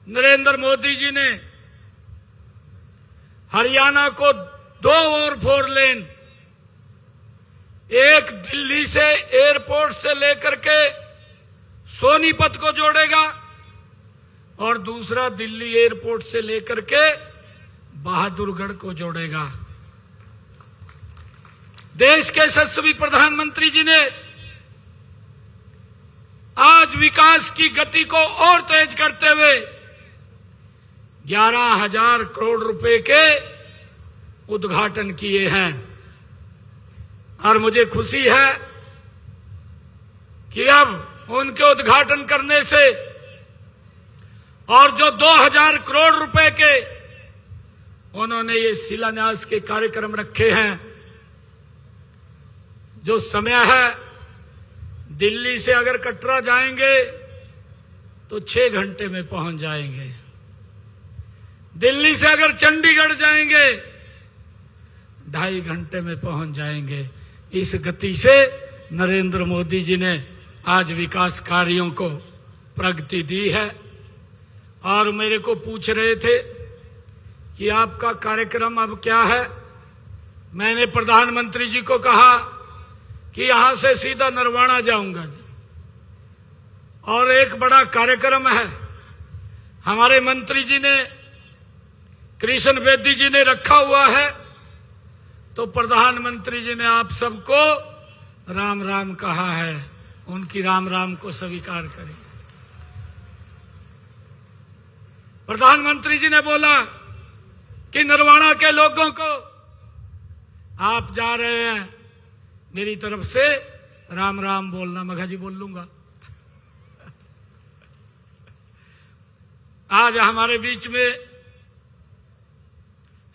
नरेंद्र मोदी जी ने हरियाणा को 2 और 4 लेन, एक दिल्ली से एयरपोर्ट से लेकर के सोनीपत को जोड़ेगा और दूसरा दिल्ली एयरपोर्ट से लेकर के बहादुरगढ़ को जोड़ेगा। देश के यशस्वी प्रधानमंत्री जी ने आज विकास की गति को और तेज करते हुए 11,000 करोड़ रुपए के उद्घाटन किए हैं। और मुझे खुशी है कि अब उनके उद्घाटन करने से और जो 2,000 करोड़ रुपए के उन्होंने ये शिलान्यास के कार्यक्रम रखे हैं, जो समय है, दिल्ली से अगर कटरा जाएंगे तो 6 घंटे में पहुंच जाएंगे, दिल्ली से अगर चंडीगढ़ जाएंगे 2.5 घंटे में पहुंच जाएंगे। इस गति से नरेंद्र मोदी जी ने आज विकास कार्यों को प्रगति दी है। और मेरे को पूछ रहे थे कि आपका कार्यक्रम अब क्या है। मैंने प्रधानमंत्री जी को कहा कि यहां से सीधा नरवाना जाऊंगा जी, और एक बड़ा कार्यक्रम है हमारे मंत्री जी ने, कृष्ण बेदी जी ने रखा हुआ है, तो प्रधानमंत्री जी ने आप सबको राम राम कहा है, उनकी राम राम को स्वीकार करें। प्रधानमंत्री जी ने बोला कि नरवाना के लोगों को आप जा रहे हैं, मेरी तरफ से राम राम बोलना। मघा जी बोल लूंगा। आज हमारे बीच में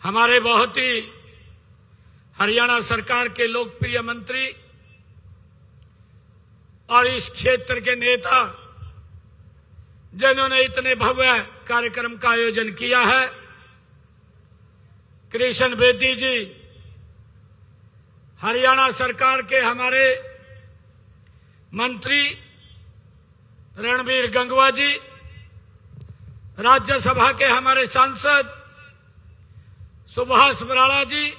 हमारे बहुत ही हरियाणा सरकार के लोकप्रिय मंत्री और इस क्षेत्र के नेता, जिन्होंने इतने भव्य कार्यक्रम का आयोजन किया है, कृष्ण बेदी जी, हरियाणा सरकार के हमारे मंत्री रणबीर गंगवा जी, राज्यसभा के हमारे सांसद सुभाष बराला जी,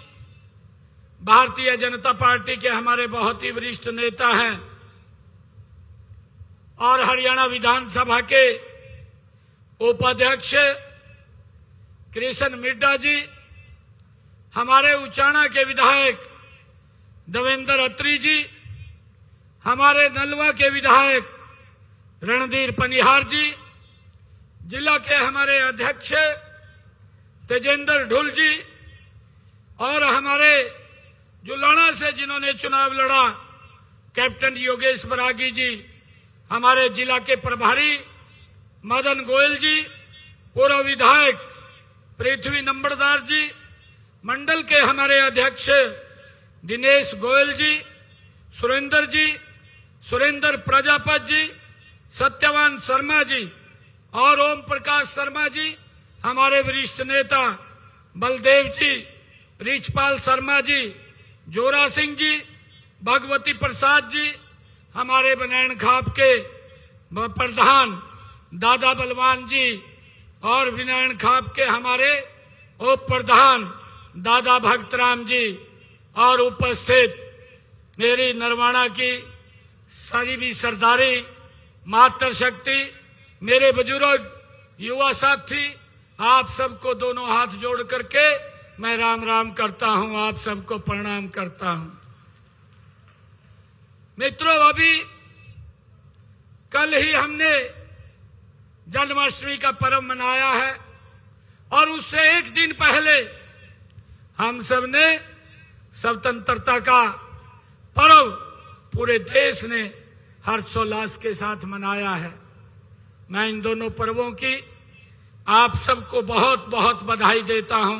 भारतीय जनता पार्टी के हमारे बहुत ही वरिष्ठ नेता हैं, और हरियाणा विधानसभा के उपाध्यक्ष कृष्ण मिड्डा जी, हमारे उचाना के विधायक देवेंद्र अत्री जी, हमारे नलवा के विधायक रणधीर पनिहार जी, जिला के हमारे अध्यक्ष तेजेंद्र ढुल जी, और हमारे जुलाना से जिन्होंने चुनाव लड़ा कैप्टन योगेश बरागी जी, हमारे जिला के प्रभारी मदन गोयल जी, पूर्व विधायक पृथ्वी नंबरदार जी, मंडल के हमारे अध्यक्ष दिनेश गोयल जी, सुरेंद्र प्रजापत जी, सत्यवान शर्मा जी और ओम प्रकाश शर्मा जी, हमारे वरिष्ठ नेता बलदेव जी, रिचपाल शर्मा जी, जोरा सिंह जी, भगवती प्रसाद जी, हमारे बनैन खाप के प्रधान दादा बलवान जी और विनयन खाप के हमारे उप प्रधान दादा भक्तराम जी और उपस्थित मेरी नरवाना की सारी भी सरदारी, मातृशक्ति, मेरे बुजुर्ग, युवा साथी, आप सबको दोनों हाथ जोड़ करके मैं राम राम करता हूं, आप सबको प्रणाम करता हूं। मित्रों, अभी कल ही हमने जन्माष्टमी का पर्व मनाया है और उससे एक दिन पहले हम सब ने स्वतंत्रता का पर्व पूरे देश ने हर्षोल्लास के साथ मनाया है। मैं इन दोनों पर्वों की आप सबको बहुत बहुत बधाई देता हूं,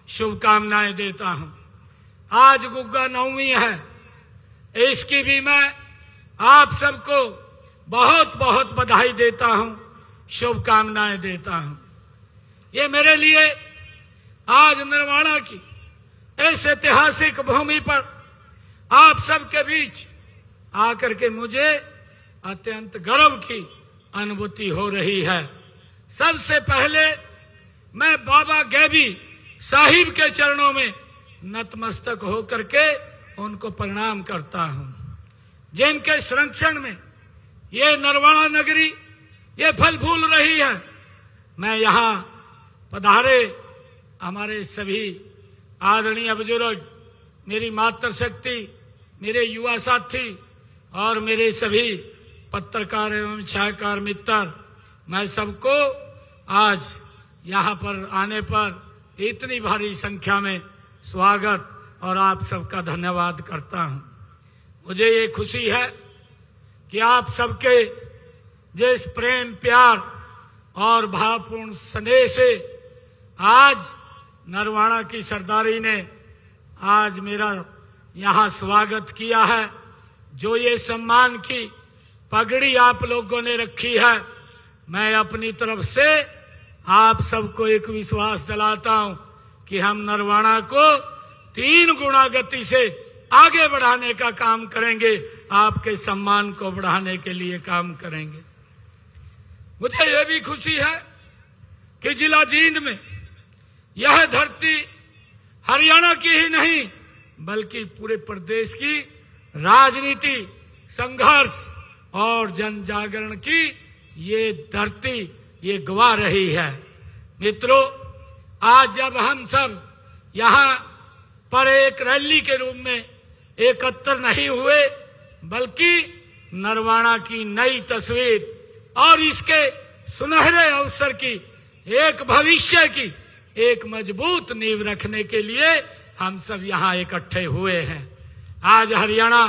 शुभकामनाएं देता हूं। आज गुग्गा नवमी है, इसकी भी मैं आप सबको बहुत बहुत बधाई देता हूं, शुभकामनाएं देता हूं। ये मेरे लिए आज नरवाना की इस ऐतिहासिक भूमि पर आप सबके बीच आकर के मुझे अत्यंत गर्व की अनुभूति हो रही है। सबसे पहले मैं बाबा गैबी साहिब के चरणों में नतमस्तक होकर के उनको प्रणाम करता हूं, जिनके संरक्षण में ये नरवाना नगरी ये फल फूल रही है। मैं यहाँ पधारे हमारे सभी आदरणीय बुजुर्ग, मेरी मातृशक्ति, मेरे युवा साथी और मेरे सभी पत्रकार एवं छायाकार मित्र, मैं सबको आज यहाँ पर आने पर इतनी भारी संख्या में स्वागत और आप सबका धन्यवाद करता हूँ। मुझे ये खुशी है कि आप सबके जिस प्रेम, प्यार और भावपूर्ण स्नेह से आज नरवाना की सरदारी ने आज मेरा यहाँ स्वागत किया है, जो ये सम्मान की पगड़ी आप लोगों ने रखी है, मैं अपनी तरफ से आप सबको एक विश्वास दिलाता हूं कि हम नरवाना को 3 गुना गति से आगे बढ़ाने का काम करेंगे, आपके सम्मान को बढ़ाने के लिए काम करेंगे। मुझे यह भी खुशी है कि जिला जींद में यह धरती हरियाणा की ही नहीं बल्कि पूरे प्रदेश की राजनीति, संघर्ष और जन जागरण की ये धरती ये गवा रही है। मित्रों, आज जब हम सब यहाँ पर एक रैली के रूप में एकत्र नहीं हुए बल्कि नरवाना की नई तस्वीर और इसके सुनहरे अवसर की, एक भविष्य की एक मजबूत नींव रखने के लिए हम सब यहाँ इकट्ठे हुए हैं। आज हरियाणा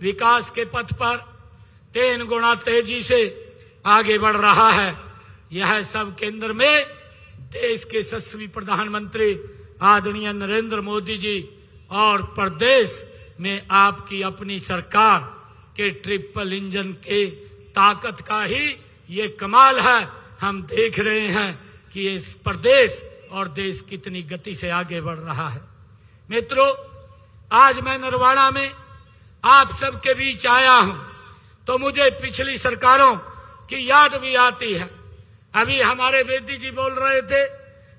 विकास के पथ पर 3 गुना तेजी से आगे बढ़ रहा है। यह सब केंद्र में देश के यशस्वी प्रधानमंत्री आदरणीय नरेंद्र मोदी जी और प्रदेश में आपकी अपनी सरकार के ट्रिपल इंजन के ताकत का ही ये कमाल है। हम देख रहे हैं कि इस प्रदेश और देश कितनी गति से आगे बढ़ रहा है। मित्रों, आज मैं नरवाना में आप सबके बीच आया हूं तो मुझे पिछली सरकारों की याद भी आती है। अभी हमारे बेदी जी बोल रहे थे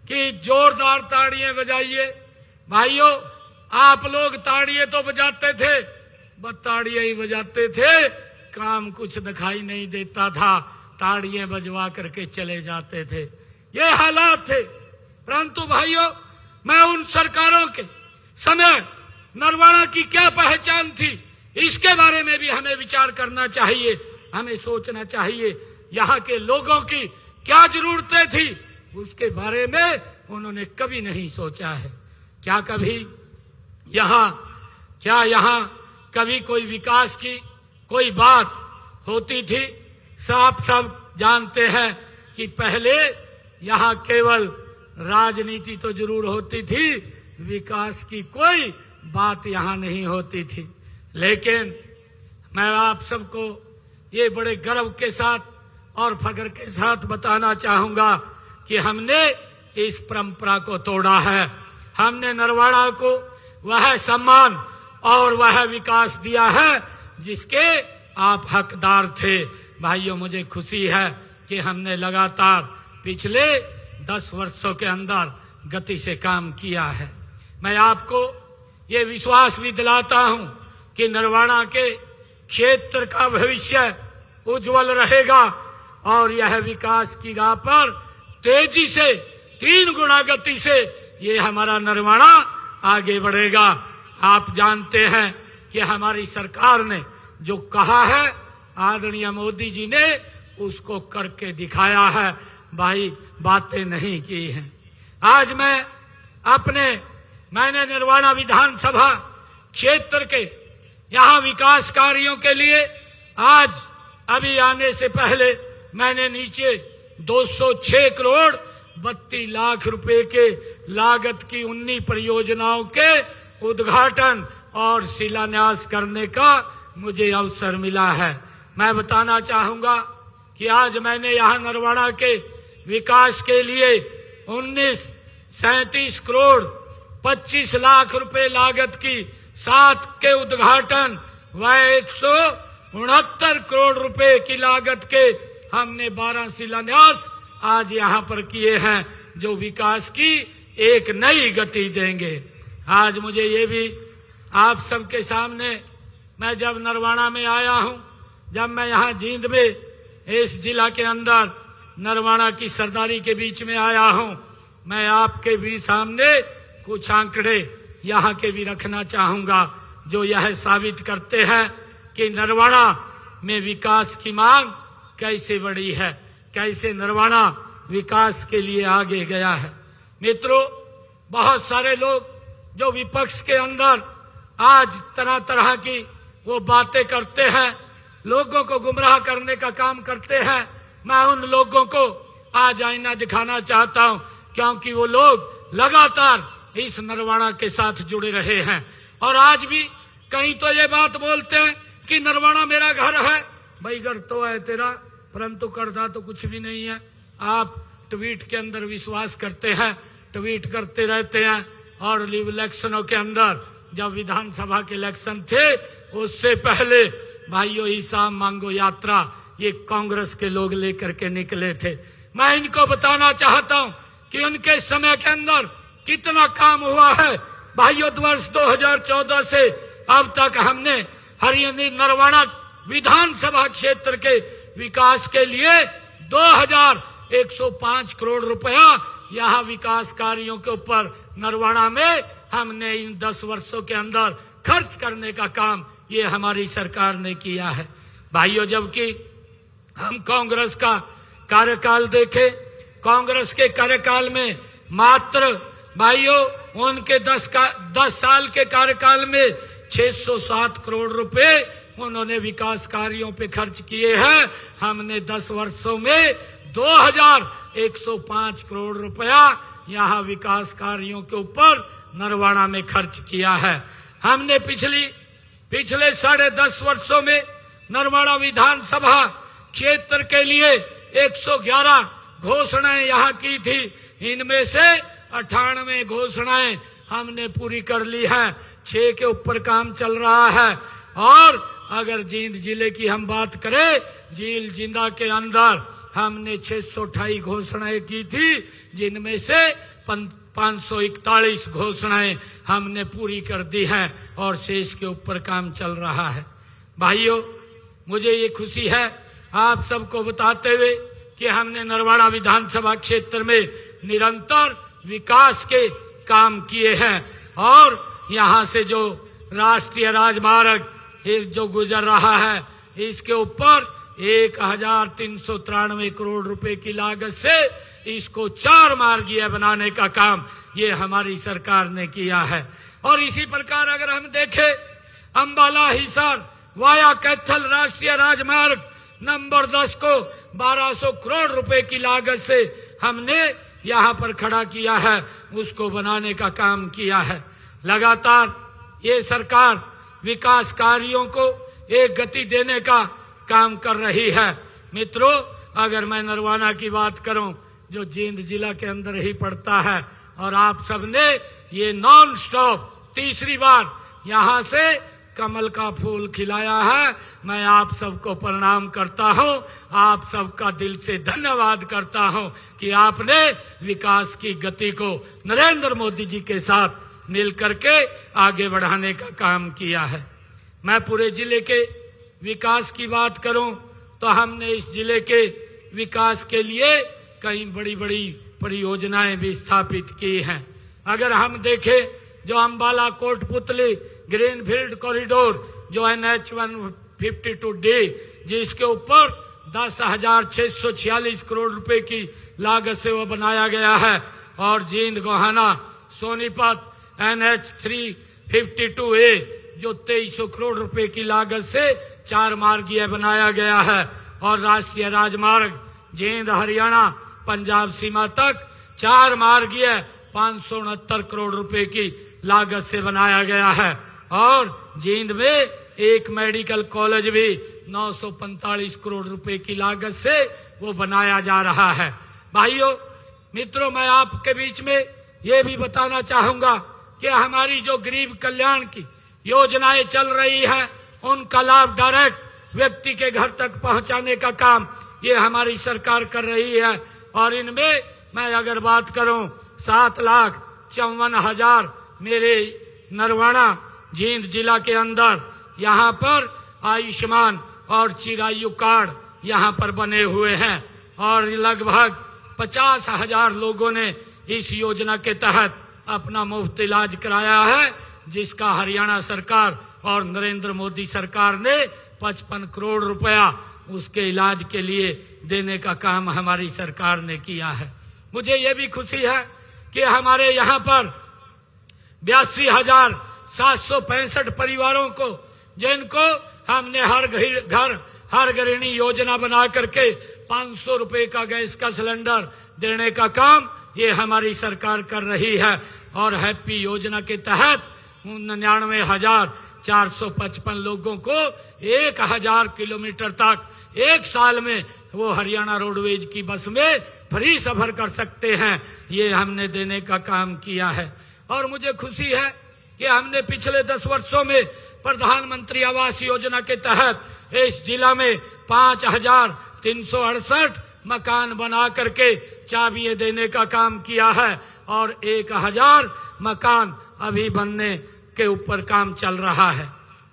कि जोरदार ताड़ियां बजाइए। भाइयों, आप लोग ताड़ियां तो बजाते थे, बस ताड़ियां ही बजाते थे, काम कुछ दिखाई नहीं देता था, ताड़ियां बजवा करके चले जाते थे। ये हालात थे। परंतु भाइयों, मैं उन सरकारों के समय नरवाना की क्या पहचान थी, इसके बारे में भी हमें विचार करना चाहिए, हमें सोचना चाहिए। यहाँ के लोगों की क्या जरूरतें थी, उसके बारे में उन्होंने कभी नहीं सोचा है। क्या यहाँ कभी कोई विकास की कोई बात होती थी? सब जानते हैं कि पहले यहाँ केवल राजनीति तो जरूर होती थी, विकास की कोई बात यहाँ नहीं होती थी। लेकिन मैं आप सबको ये बड़े गर्व के साथ और फख्र के साथ बताना चाहूंगा कि हमने इस परंपरा को तोड़ा है। हमने नरवाड़ा को वह सम्मान और वह विकास दिया है जिसके आप हकदार थे। भाइयों, मुझे खुशी है कि हमने लगातार पिछले 10 वर्षों के अंदर गति से काम किया है। मैं आपको ये विश्वास भी दिलाता हूं कि नरवाड़ा के क्षेत्र का भविष्य उज्जवल रहेगा और यह विकास की राह पर तेजी से 3 गुना गति से ये हमारा नरवाड़ा आगे बढ़ेगा। आप जानते हैं कि हमारी सरकार ने जो कहा है, आदरणीय मोदी जी ने उसको करके दिखाया है। भाई, बातें नहीं की हैं। आज मैंने नरवाड़ा विधानसभा क्षेत्र के यहाँ विकास कार्यों के लिए आज अभी आने से पहले मैंने नीचे 206 करोड़ 32 लाख रुपए के लागत की 19 परियोजनाओं के उद्घाटन और शिलान्यास करने का मुझे अवसर मिला है। मैं बताना चाहूंगा कि आज मैंने यहाँ नरवाड़ा के विकास के लिए 37 करोड़ 25 लाख रुपए लागत की 7 के उद्घाटन व 169 करोड़ रुपए की लागत के हमने 12 शिलान्यास आज यहाँ पर किए हैं, जो विकास की एक नई गति देंगे। आज मुझे ये भी आप सबके सामने, मैं जब नरवाड़ा में आया हूँ, जब मैं यहाँ जींद में इस जिला के अंदर नरवाड़ा की सरदारी के बीच में आया हूँ, मैं आपके भी सामने कुछ आंकड़े यहाँ के भी रखना चाहूंगा जो यह साबित करते हैं कि नरवाड़ा में विकास की मांग कैसे बढ़ी है, कैसे नरवाड़ा विकास के लिए आगे गया है। मित्रों, बहुत सारे लोग जो विपक्ष के अंदर आज तरह तरह की वो बातें करते हैं, लोगों को गुमराह करने का काम करते हैं। मैं उन लोगों को आज आईना दिखाना चाहता हूं, क्योंकि वो लोग लगातार इस नरवाड़ा के साथ जुड़े रहे हैं और आज भी कहीं तो ये बात बोलते हैं कि नरवाड़ा मेरा घर है। भाई, घर तो है तेरा, परंतु करता तो कुछ भी नहीं है। आप ट्वीट के अंदर विश्वास करते हैं, ट्वीट करते रहते हैं और इलेक्शनों के अंदर, जब विधानसभा के इलेक्शन थे उससे पहले भाइयों हिसाब मांगो यात्रा ये कांग्रेस के लोग लेकर के निकले थे। मैं इनको बताना चाहता हूं कि उनके समय के अंदर कितना काम हुआ है। भाइयों, वर्ष 2014 से अब तक हमने हरियाणा नरवाड़ा विधानसभा क्षेत्र के विकास के लिए 2105 करोड़ रुपया यहाँ विकास कार्यों के ऊपर नरवाड़ा में हमने इन 10 वर्षों के अंदर खर्च करने का काम ये हमारी सरकार ने किया है। भाइयों, जबकि हम कांग्रेस का कार्यकाल देखें, कांग्रेस के कार्यकाल में मात्र भाइयों उनके 10 साल के कार्यकाल में 607 करोड़ रुपए उन्होंने विकास कार्यों पे खर्च किए हैं। हमने 10 वर्षों में 2105 करोड़ रुपया यहाँ विकास कार्यों के ऊपर नरवाड़ा में खर्च किया है। हमने पिछले 10.5 वर्षों में नरवाड़ा विधानसभा क्षेत्र के लिए 111 घोषणाएं यहाँ की थी। इनमें से 98 घोषणाएं हमने पूरी कर ली है, 6 के ऊपर काम चल रहा है। और अगर जींद जिले की हम बात करें, झील जिंदा के अंदर हमने 628 घोषणाएं की थी, जिनमें से 541 घोषणाएं हमने पूरी कर दी हैं और शेष के ऊपर काम चल रहा है। भाइयों, मुझे ये खुशी है आप सबको बताते हुए कि हमने नरवाड़ा विधानसभा क्षेत्र में निरंतर विकास के काम किए हैं और यहाँ से जो राष्ट्रीय राजमार्ग जो गुजर रहा है, इसके ऊपर 1393 करोड़ रुपए की लागत से इसको 4 मार्गीय बनाने का काम ये हमारी सरकार ने किया है। और इसी प्रकार अगर हम देखें, अंबाला हिसार वाया कैथल राष्ट्रीय राजमार्ग नंबर 10 को 1200 करोड़ रुपए की लागत से हमने यहाँ पर खड़ा किया है, उसको बनाने का काम किया है। लगातार ये सरकार विकास कार्यों को एक गति देने का काम कर रही है। मित्रों, अगर मैं नरवाना की बात करूं, जो जींद जिला के अंदर ही पड़ता है, और आप सबने ये नॉन स्टॉप तीसरी बार यहाँ से कमल का फूल खिलाया है, मैं आप सबको प्रणाम करता हूँ, आप सबका दिल से धन्यवाद करता हूँ कि आपने विकास की गति को नरेंद्र मोदी जी के साथ मिल करके आगे बढ़ाने का काम किया है। मैं पूरे जिले के विकास की बात करूं तो हमने इस जिले के विकास के लिए कई बड़ी बड़ी परियोजनाएं भी स्थापित की हैं। अगर हम देखें, जो अंबाला कोटपुतली ग्रीनफील्ड कॉरिडोर जो NH 152D, जिसके ऊपर 10,646 करोड़ रुपए की लागत से वो बनाया गया है, और जींद गोहाना सोनीपत NH 352A जो 2300 करोड़ रुपए की लागत से 4 मार्गीय बनाया गया है, और राष्ट्रीय राजमार्ग जींद हरियाणा पंजाब सीमा तक 4 मार्गीय 569 करोड़ रुपए की लागत से बनाया गया है, और जींद में एक मेडिकल कॉलेज भी 945 करोड़ रुपए की लागत से वो बनाया जा रहा है। भाइयों मित्रों, मैं आपके बीच में ये भी बताना चाहूंगा कि हमारी जो गरीब कल्याण की योजनाएं चल रही है, उनका लाभ डायरेक्ट व्यक्ति के घर तक पहुंचाने का काम ये हमारी सरकार कर रही है। और इनमें मैं अगर बात करूं, 7,54,000 मेरे नरवाना जींद जिला के अंदर यहाँ पर आयुष्मान और चिरायु कार्ड यहाँ पर बने हुए हैं, और लगभग 50,000 लोगों ने इस योजना के तहत अपना मुफ्त इलाज कराया है, जिसका हरियाणा सरकार और नरेंद्र मोदी सरकार ने 55 करोड़ रुपया उसके इलाज के लिए देने का काम हमारी सरकार ने किया है। मुझे ये भी खुशी है कि हमारे यहाँ पर 82,765 परिवारों को, जिनको हमने हर घर हर गृहिणी योजना बना करके 500 रुपए का गैस का सिलेंडर देने का काम ये हमारी सरकार कर रही है। और हैप्पी योजना के तहत 99,455 लोगों को 1,000 किलोमीटर तक एक साल में वो हरियाणा रोडवेज की बस में फ्री सफर कर सकते हैं, ये हमने देने का काम किया है। और मुझे खुशी है कि हमने पिछले 10 वर्षों में प्रधानमंत्री आवास योजना के तहत इस जिला में 5,368 मकान बना करके चाबियां देने का काम किया है, और 1,000 मकान अभी बनने के ऊपर काम चल रहा है।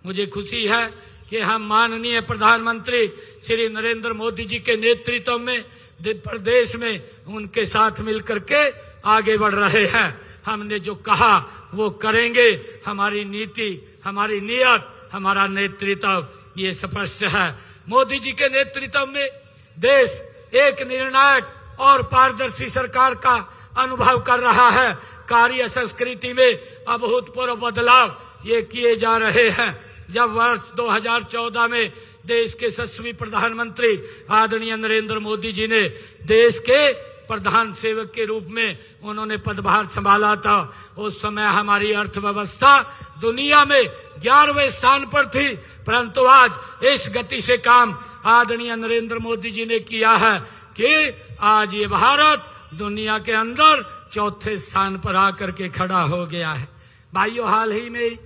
मुझे खुशी है कि हम माननीय प्रधानमंत्री श्री नरेंद्र मोदी जी के नेतृत्व में प्रदेश में उनके साथ मिलकर के आगे बढ़ रहे हैं। हमने जो कहा वो करेंगे, हमारी नीति, हमारी नियत, हमारा नेतृत्व ये स्पष्ट है। मोदी जी के नेतृत्व में देश एक निर्णायक और पारदर्शी सरकार का अनुभव कर रहा है। कार्य संस्कृति में अभूतपूर्व बदलाव ये किए जा रहे हैं। जब वर्ष 2014 में देश के 7वें प्रधानमंत्री आदरणीय नरेंद्र मोदी जी ने देश के प्रधान सेवक के रूप में उन्होंने पदभार संभाला था, उस समय हमारी अर्थव्यवस्था दुनिया में 11वें स्थान पर थी, परंतु आज इस गति से काम आदरणीय नरेंद्र मोदी जी ने किया है कि आज ये भारत दुनिया के अंदर 4थे स्थान पर आकर के खड़ा हो गया है। भाइयों, हाल ही में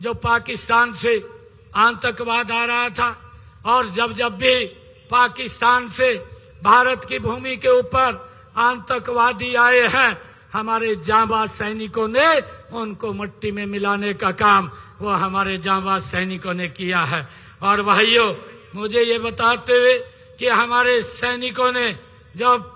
जो पाकिस्तान से आतंकवाद आ रहा था, और जब भी पाकिस्तान से भारत की भूमि के ऊपर आतंकवादी आए हैं, हमारे जांबाज सैनिकों ने उनको मिट्टी में मिलाने का काम वो हमारे जांबाज सैनिकों ने किया है। और भाइयों, मुझे ये बताते हुए कि हमारे सैनिकों ने जब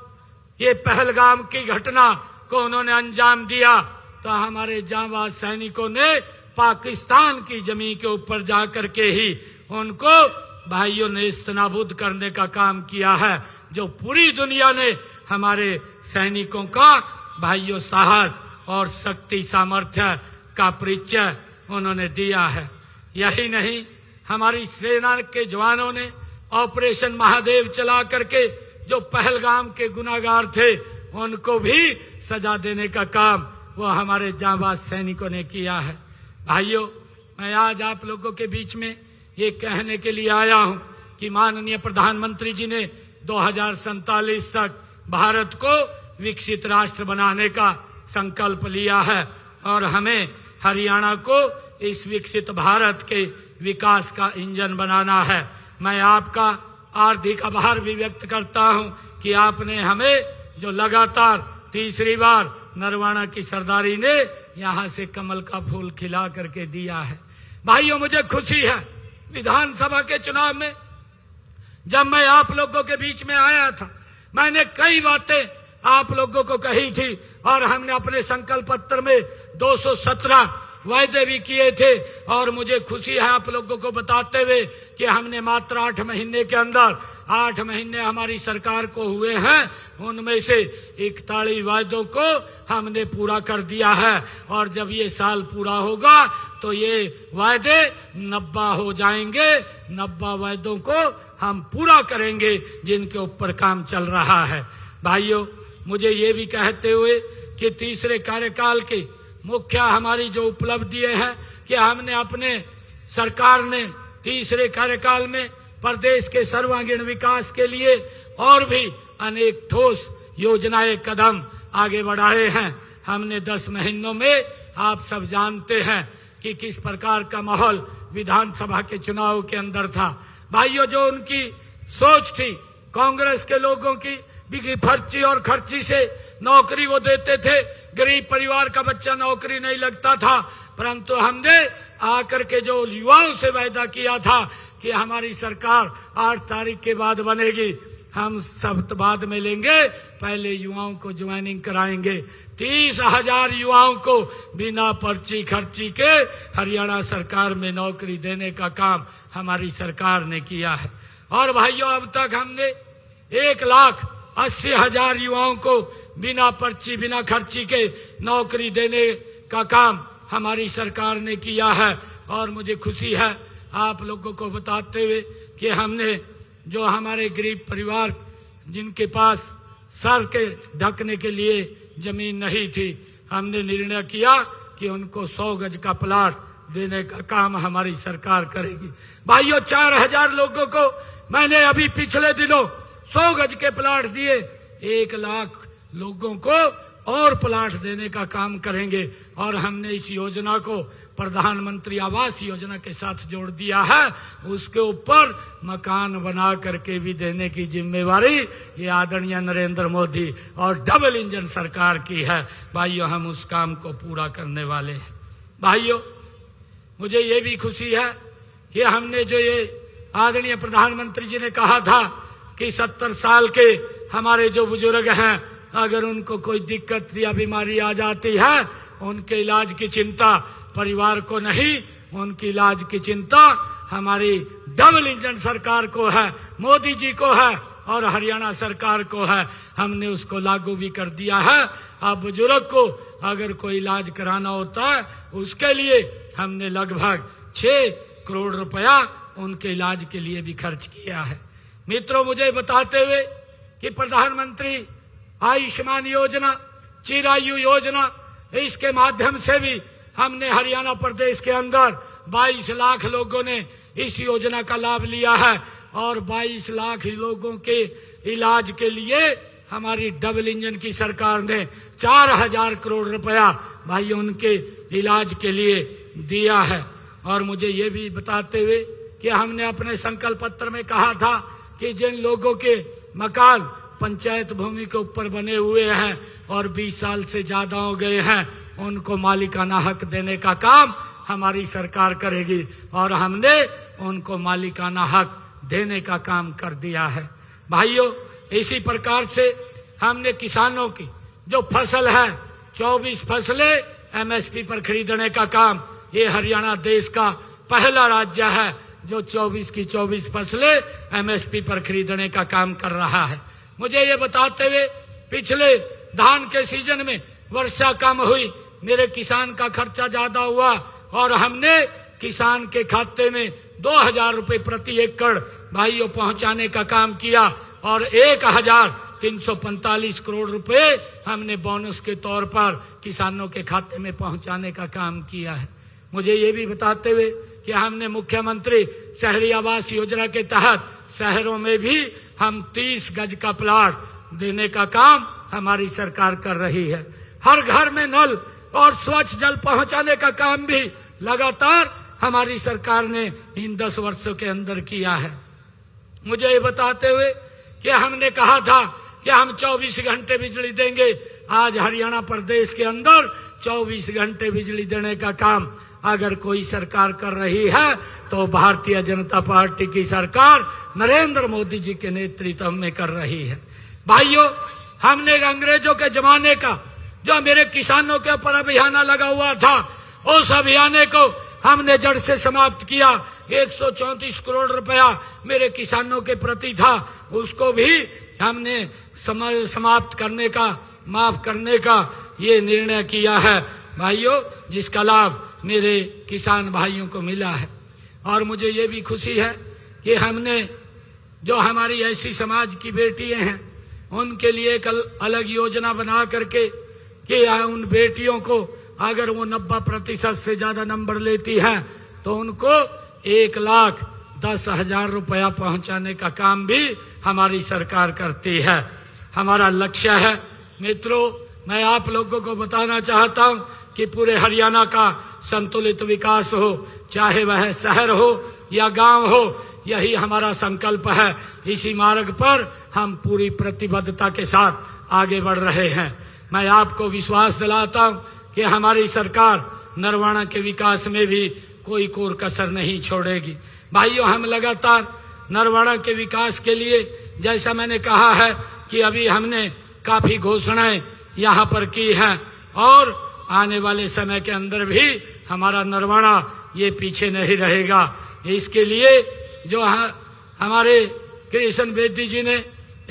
ये पहलगाम की घटना को उन्होंने अंजाम दिया, तो हमारे जांबाज सैनिकों ने पाकिस्तान की जमीन के ऊपर जाकर के ही उनको भाइयों ने नेस्तनाबूद करने का काम किया है, जो पूरी दुनिया ने हमारे सैनिकों का भाइयों साहस और शक्ति सामर्थ्य का परिचय उन्होंने दिया है। यही नहीं, हमारी सेना के जवानों ने ऑपरेशन महादेव चला करके जो पहलगाम के गुनाहगार थे उनको भी सजा देने का काम वो हमारे जांबाज सैनिकों ने किया है। भाइयों, मैं आज आप लोगों के बीच में ये कहने के लिए आया हूं कि माननीय प्रधानमंत्री जी ने 2047 तक भारत को विकसित राष्ट्र बनाने का संकल्प लिया है और हमें हरियाणा को इस विकसित भारत के विकास का इंजन बनाना है। मैं आपका हार्दिक आभार भी व्यक्त करता हूं कि आपने हमें जो लगातार तीसरी बार नरवाना की सरदारी ने यहां से कमल का फूल खिला करके दिया है। भाइयों, मुझे खुशी है विधानसभा के चुनाव में जब मैं आप लोगों के बीच में आया था, मैंने कई बातें आप लोगों को कही थी और हमने अपने संकल्प पत्र में 217 वायदे भी किए थे। और मुझे खुशी है आप लोगों को बताते हुए कि हमने मात्र 8 महीने के अंदर 8 महीने हमारी सरकार को हुए हैं, उनमें से 41 वायदों को हमने पूरा कर दिया है। और जब ये साल पूरा होगा तो ये वायदे 90 हो जाएंगे। 90 वायदों को हम पूरा करेंगे जिनके ऊपर काम चल रहा है। भाइयों, मुझे ये भी कहते हुए कि तीसरे कार्यकाल की मुख्य हमारी जो उपलब्धि है कि हमने अपने सरकार ने तीसरे कार्यकाल में प्रदेश के सर्वांगीण विकास के लिए और भी अनेक ठोस योजनाएं कदम आगे बढ़ाए हैं। हमने 10 महीनों में आप सब जानते हैं कि किस प्रकार का माहौल विधानसभा के चुनाव के अंदर था। भाइयों, जो उनकी सोच थी कांग्रेस के लोगों की बिकी फर्ची और खर्ची से नौकरी वो देते थे, गरीब परिवार का बच्चा नौकरी नहीं लगता था, परंतु हमने आकर के जो युवाओं से वायदा किया था कि हमारी सरकार 8 तारीख के बाद बनेगी, हम सब बाद में लेंगे, पहले युवाओं को ज्वाइनिंग कराएंगे। 30,000 युवाओं को बिना पर्ची खर्ची के हरियाणा सरकार में नौकरी देने का काम हमारी सरकार ने किया है। और भाइयों, अब तक हमने 1,80,000 युवाओं को बिना पर्ची बिना खर्ची के नौकरी देने का काम हमारी सरकार ने किया है। और मुझे खुशी है आप लोगों को बताते हुए कि हमने जो हमारे गरीब परिवार जिनके पास सर के ढकने के लिए जमीन नहीं थी, हमने निर्णय किया कि उनको 100 गज का प्लाट देने का काम हमारी सरकार करेगी। भाइयों, 4,000 लोगों को मैंने अभी पिछले दिनों 100 गज के प्लाट दिए। 1 लाख लोगों को और प्लाट देने का काम करेंगे। और हमने इस योजना को प्रधानमंत्री आवास योजना के साथ जोड़ दिया है। उसके ऊपर मकान बना करके भी देने की जिम्मेवारी ये आदरणीय नरेंद्र मोदी और डबल इंजन सरकार की है। भाइयों, हम उस काम को पूरा करने वाले हैं। भाइयों, मुझे ये भी खुशी है कि हमने जो ये आदरणीय प्रधानमंत्री जी ने कहा था कि 70 साल के हमारे जो बुजुर्ग हैं, अगर उनको कोई दिक्कत या बीमारी आ जाती है, उनके इलाज की चिंता परिवार को नहीं, उनकी इलाज की चिंता हमारी डबल इंजन सरकार को है, मोदी जी को है और हरियाणा सरकार को है। हमने उसको लागू भी कर दिया है। अब बुजुर्ग को अगर कोई इलाज कराना होता है, उसके लिए हमने लगभग 6 करोड़ रुपया उनके इलाज के लिए भी खर्च किया है। मित्रों, मुझे बताते हुए कि प्रधानमंत्री आयुष्मान योजना, चिरायु योजना, इसके माध्यम से भी हमने हरियाणा प्रदेश के अंदर 22 लाख लोगों ने इस योजना का लाभ लिया है। और 22 लाख लोगों के इलाज के लिए हमारी डबल इंजन की सरकार ने 4,000 करोड़ रुपया भाई उनके इलाज के लिए दिया है। और मुझे ये भी बताते हुए कि हमने अपने संकल्प पत्र में कहा था कि जिन लोगों के मकान पंचायत भूमि के ऊपर बने हुए हैं और 20 साल से ज्यादा हो गए हैं, उनको मालिकाना हक देने का काम हमारी सरकार करेगी। और हमने उनको मालिकाना हक देने का काम कर दिया है। भाइयों, इसी प्रकार से हमने किसानों की जो फसल है, 24 फसलें एमएसपी पर खरीदने का काम, ये हरियाणा देश का पहला राज्य है जो 24 की 24 फसलें एमएसपी पर खरीदने का काम कर रहा है। मुझे ये बताते हुए पिछले धान के सीजन में वर्षा कम हुई, मेरे किसान का खर्चा ज्यादा हुआ और हमने किसान के खाते में 2,000 रुपए प्रति एकड़ भाइयों पहुंचाने का काम किया और 1,345 करोड़ रुपए हमने बोनस के तौर पर किसानों के खाते में पहुंचाने का काम किया है। मुझे ये भी बताते हुए कि हमने मुख्यमंत्री शहरी आवास योजना के तहत शहरों में भी हम 30 गज का प्लाट देने का काम हमारी सरकार कर रही है। हर घर में नल और स्वच्छ जल पहुंचाने का काम भी लगातार हमारी सरकार ने इन 10 वर्षों के अंदर किया है। मुझे ये बताते हुए कि हमने कहा था कि हम 24 घंटे बिजली देंगे। आज हरियाणा प्रदेश के अंदर 24 घंटे बिजली देने का काम अगर कोई सरकार कर रही है तो भारतीय जनता पार्टी की सरकार नरेंद्र मोदी जी के नेतृत्व में कर रही है। भाइयों, हमने अंग्रेजों के जमाने का जो मेरे किसानों के ऊपर अभियान लगा हुआ था, उस अभियान को हमने जड़ से समाप्त किया। 134 करोड़ रुपया मेरे किसानों के प्रति था, उसको भी हमने समाप्त करने का, माफ करने का ये निर्णय किया है भाइयों, जिसका लाभ मेरे किसान भाइयों को मिला है। और मुझे ये भी खुशी है कि हमने जो हमारी ऐसी समाज की बेटियां हैं उनके लिए एक अलग योजना बना करके कि उन बेटियों को अगर वो 90% से ज्यादा नंबर लेती है तो उनको 1,10,000 रुपया पहुंचाने का काम भी हमारी सरकार करती है। हमारा लक्ष्य है मित्रों, मैं आप लोगों को बताना चाहता हूं कि पूरे हरियाणा का संतुलित विकास हो, चाहे वह शहर हो या गांव हो, यही हमारा संकल्प है। इसी मार्ग पर हम पूरी प्रतिबद्धता के साथ आगे बढ़ रहे हैं। मैं आपको विश्वास दिलाता हूं कि हमारी सरकार नरवाना के विकास में भी कोई कोर कसर नहीं छोड़ेगी। भाइयों, हम लगातार नरवाना के विकास के लिए, जैसा मैंने कहा है कि अभी हमने काफी घोषणाएं यहाँ पर की हैं और आने वाले समय के अंदर भी हमारा नरवाना ये पीछे नहीं रहेगा। इसके लिए जो हमारे कृष्ण बेदी जी ने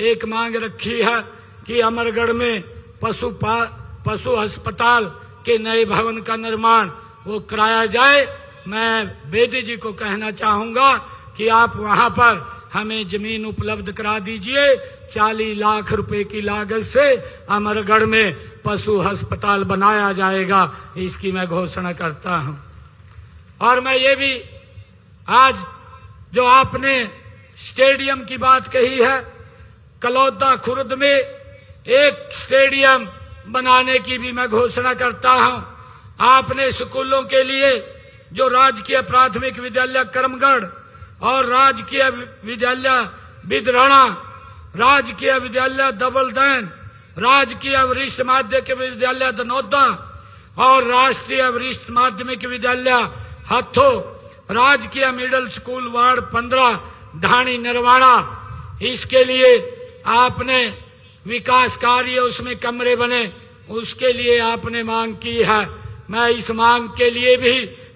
एक मांग रखी है कि अमरगढ़ में पशु अस्पताल के नए भवन का निर्माण वो कराया जाए। मैं बेदी जी को कहना चाहूंगा कि आप वहां पर हमें जमीन उपलब्ध करा दीजिए। 40 लाख रुपए की लागत से अमरगढ़ में पशु अस्पताल बनाया जाएगा, इसकी मैं घोषणा करता हूं। और मैं ये भी, आज जो आपने स्टेडियम की बात कही है, कलौदा खुर्द में एक स्टेडियम बनाने की भी मैं घोषणा करता हूं। आपने स्कूलों के लिए जो राजकीय प्राथमिक विद्यालय करमगढ़ और राजकीय विद्यालय बिदराना, राजकीय विद्यालय दबलदैन, राजकीय वरिष्ठ माध्यमिक विद्यालय दनौदा और राष्ट्रीय वरिष्ठ माध्यमिक विद्यालय हथो, राजकीय मिडिल स्कूल वार्ड 15 ढाणी नरवाना, इसके लिए आपने विकास कार्य, उसमें कमरे बने, उसके लिए आपने मांग की है। मैं इस मांग के लिए भी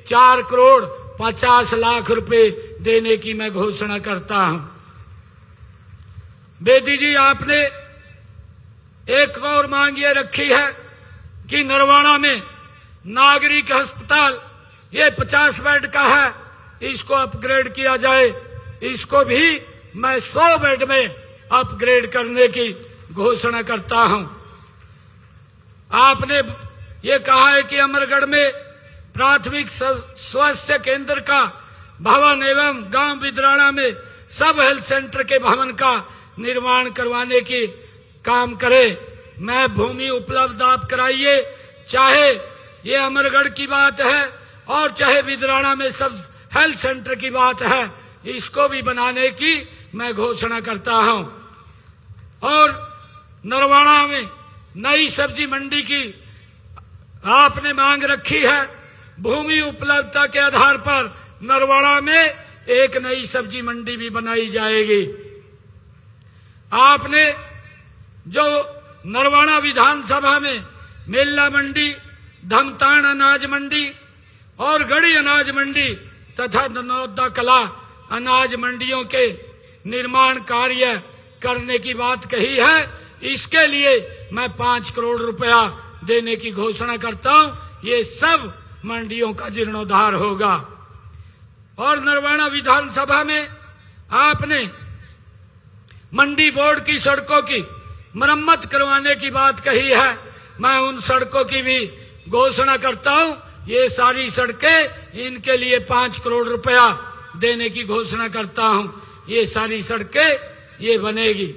4 करोड़ 50 लाख रुपए देने की मैं घोषणा करता हूं। बेदी जी, आपने एक और मांग ये रखी है कि नरवाना में नागरिक अस्पताल ये 50 बेड का है, इसको अपग्रेड किया जाए। इसको भी मैं 100 बेड में अपग्रेड करने की घोषणा करता हूं। आपने ये कहा है कि अमरगढ़ में प्राथमिक स्वास्थ्य केंद्र का भवन एवं गांव बिदराना में सब हेल्थ सेंटर के भवन का निर्माण करवाने की काम करे। मैं भूमि उपलब्ध आप कराइए, चाहे ये अमरगढ़ की बात है और चाहे बिदराना में सब हेल्थ सेंटर की बात है, इसको भी बनाने की मैं घोषणा करता हूं। और नरवाना में नई सब्जी मंडी की आपने मांग रखी है। भूमि उपलब्धता के आधार पर नरवाना में एक नई सब्जी मंडी भी बनाई जाएगी। आपने जो नरवाना विधानसभा में मेला मंडी, धमतान अनाज मंडी और गढ़ी अनाज मंडी तथा दनौदा कला अनाज मंडियों के निर्माण कार्य करने की बात कही है, इसके लिए मैं 5 करोड़ रुपया देने की घोषणा करता हूं। ये सब मंडियों का जीर्णोद्धार होगा। और नरवाना विधानसभा में आपने मंडी बोर्ड की सड़कों की मरम्मत करवाने की बात कही है, मैं उन सड़कों की भी घोषणा करता हूं ये सारी सड़कें, इनके लिए 5 करोड़ रुपया देने की घोषणा करता हूं। ये सारी सड़कें ये बनेगी।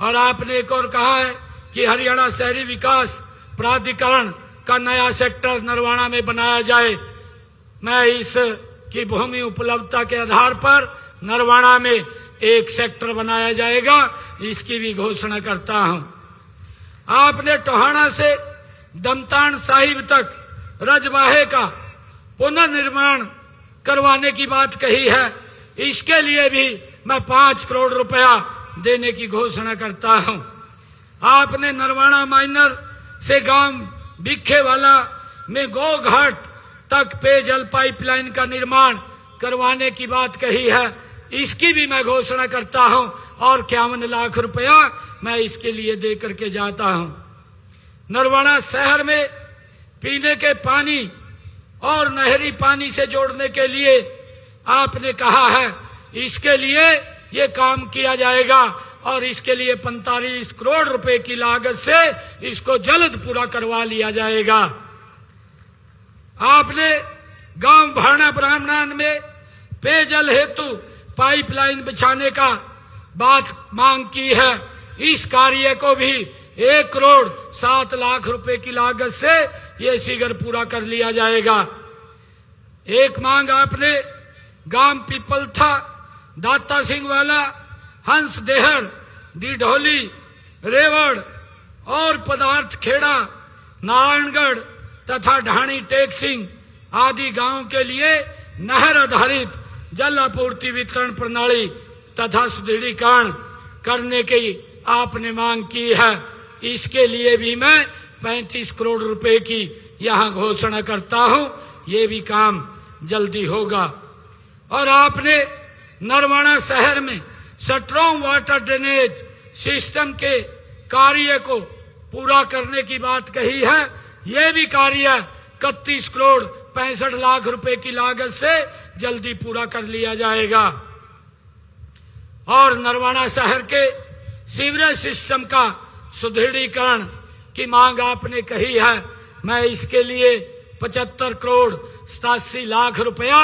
और आपने एक और कहा है कि हरियाणा शहरी विकास प्राधिकरण का नया सेक्टर नरवाना में बनाया जाए। मैं इस की भूमि उपलब्धता के आधार पर नरवाना में एक सेक्टर बनाया जाएगा, इसकी भी घोषणा करता हूं। आपने टोहाना से दमतान साहिब तक रजवाहे का पुनर्निर्माण करवाने की बात कही है। इसके लिए भी मैं 5 करोड़ रुपया देने की घोषणा करता हूं। आपने नरवाना माइनर से गांव बिखेवाला में गौ घाट तक पेयजल पाइपलाइन का निर्माण करवाने की बात कही है। इसकी भी मैं घोषणा करता हूं और 51 लाख रुपया मैं इसके लिए दे करके जाता हूं। नरवाना शहर में पीने के पानी और नहरी पानी से जोड़ने के लिए आपने कहा है, इसके लिए ये काम किया जाएगा और इसके लिए 45 करोड़ रुपए की लागत से इसको जल्द पूरा करवा लिया जाएगा। आपने गांव भाना ब्राह्मणान में पेयजल हेतु पाइपलाइन बिछाने का बात मांग की है। इस कार्य को भी 1 करोड़ 7 लाख रुपए की लागत से ये शीघ्र पूरा कर लिया जाएगा। एक मांग आपने गांव पिपलथा, दाता सिंह वाला, हंस देहर, डिढोली, रेवड़ और पदार्थ खेड़ा, नारायणगढ़ तथा ढाणी टेक सिंह आदि गांव के लिए नहर आधारित जल आपूर्ति वितरण प्रणाली तथा सुदृढ़ीकरण करने की आपने मांग की है। इसके लिए भी मैं 35 करोड़ रुपए की यहां घोषणा करता हूं। ये भी काम जल्दी होगा। और आपने नरवाना शहर में स्ट्रॉन्ग वाटर ड्रेनेज सिस्टम के कार्य को पूरा करने की बात कही है। ये भी कार्य 31 करोड़ 65 लाख रुपए की लागत से जल्दी पूरा कर लिया जाएगा। और नरवाना शहर के सीवरेज सिस्टम का सुदृढ़ीकरण की मांग आपने कही है। मैं इसके लिए 75 करोड़ 87 लाख रुपया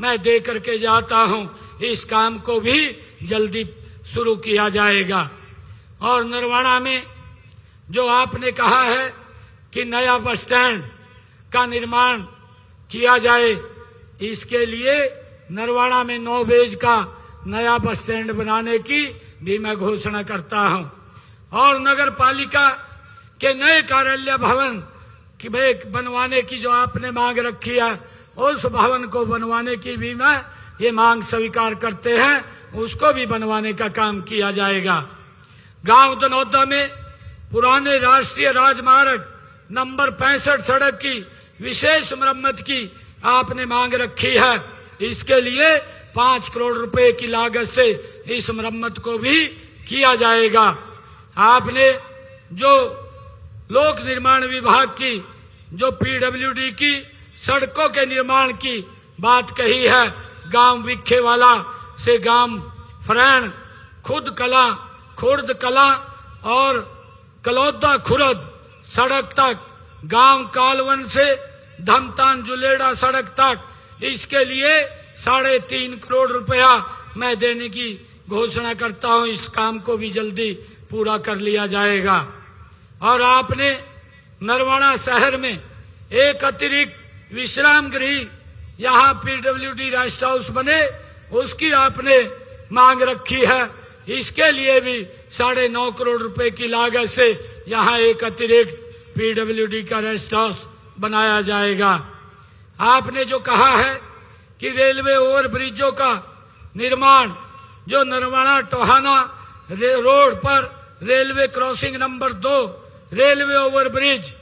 मैं दे करके जाता हूं। इस काम को भी जल्दी शुरू किया जाएगा। और नरवाना में जो आपने कहा है कि नया बस स्टैंड का निर्माण किया जाए, इसके लिए नरवाना में 9 बेज का नया बस स्टैंड बनाने की भी मैं घोषणा करता हूं। और नगर पालिका के नए कार्यालय भवन की बनवाने की जो आपने मांग रखी है, उस भवन को बनवाने की भी मैं ये मांग स्वीकार करते हैं, उसको भी बनवाने का काम किया जाएगा। गांव दनौदा में पुराने राष्ट्रीय राजमार्ग नंबर 65 सड़क की विशेष मरम्मत की आपने मांग रखी है। इसके लिए 5 करोड़ रुपए की लागत से इस मरम्मत को भी किया जाएगा। आपने जो लोक निर्माण विभाग की जो पीडब्ल्यूडी की सड़कों के निर्माण की बात कही है, गांव विखेवाला से गांव फरैन, खुद कला, खुर्द कला और कलौदा खुरद सड़क तक, गांव कालवन से धमतान जुलेड़ा सड़क तक, इसके लिए 3.5 करोड़ रुपया मैं देने की घोषणा करता हूं। इस काम को भी जल्दी पूरा कर लिया जाएगा। और आपने नरवाना शहर में एक अतिरिक्त विश्राम गृह, यहाँ पीडब्ल्यूडी रेस्ट हाउस बने, उसकी आपने मांग रखी है। इसके लिए भी 9.5 करोड़ रुपए की लागत से यहाँ एक अतिरिक्त पीडब्ल्यूडी का रेस्ट हाउस बनाया जाएगा। आपने जो कहा है कि रेलवे ओवरब्रिजों का निर्माण, जो नरवाना टोहाना रोड पर railway crossing number 2 railway overbridge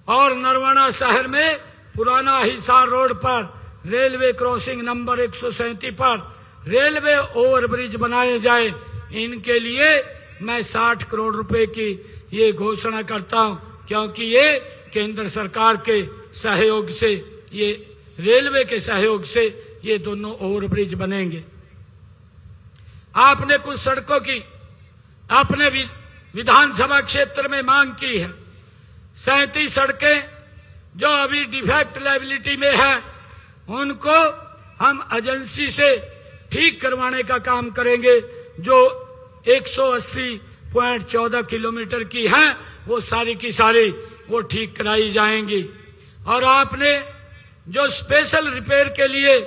और नरवाना शहर में पुराना हिसार रोड पर रेलवे क्रॉसिंग नंबर 137 पर रेलवे ओवरब्रिज बनाए जाए, इनके लिए मैं 60 करोड़ रुपए की ये घोषणा करता हूं, क्योंकि ये केंद्र सरकार के सहयोग से, ये रेलवे के सहयोग से ये दोनों ओवरब्रिज बनेंगे। आपने कुछ सड़कों की अपने विधानसभा क्षेत्र में मांग की है। 37 सड़कें जो अभी डिफेक्ट लायबिलिटी में है उनको हम एजेंसी से ठीक करवाने का काम करेंगे। जो 180.14 किलोमीटर की हैं वो सारी की सारी वो ठीक कराई जाएंगी। और आपने जो स्पेशल रिपेयर के लिए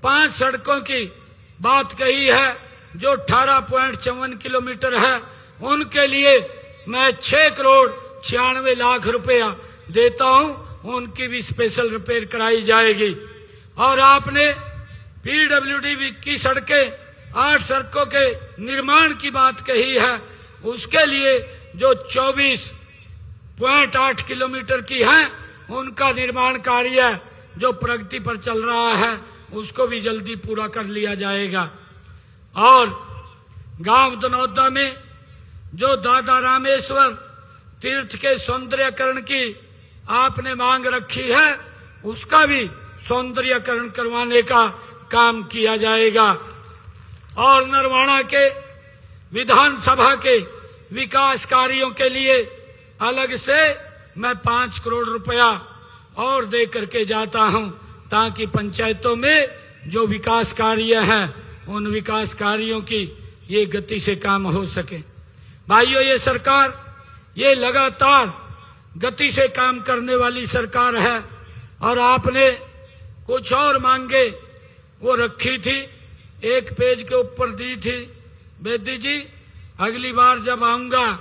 5 सड़कों की बात कही है जो 18.54 किलोमीटर है, उनके लिए मैं 6 करोड़ 96 लाख रुपया देता हूं, उनकी भी स्पेशल रिपेयर कराई जाएगी। और आपने पीडब्ल्यूडी की सड़कें 8 सड़कों के निर्माण की बात कही है, उसके लिए जो 24.8 किलोमीटर की हैं उनका निर्माण कार्य जो प्रगति पर चल रहा है उसको भी जल्दी पूरा कर लिया जाएगा। और गांव दनौदा में जो दादा रामेश्वर तीर्थ के सौंदर्यकरण की आपने मांग रखी है उसका भी सौंदर्यकरण करवाने का काम किया जाएगा। और नरवाना के विधानसभा के विकास कार्यों के लिए अलग से मैं 5 करोड़ रुपया और दे करके जाता हूं, ताकि पंचायतों में जो विकास कार्य हैं उन विकास कार्यों की ये गति से काम हो सके। भाइयों, ये सरकार ये लगातार गति से काम करने वाली सरकार है। और आपने कुछ और मांगे वो रखी थी, एक पेज के ऊपर दी थी। बेदी जी, अगली बार जब आऊंगा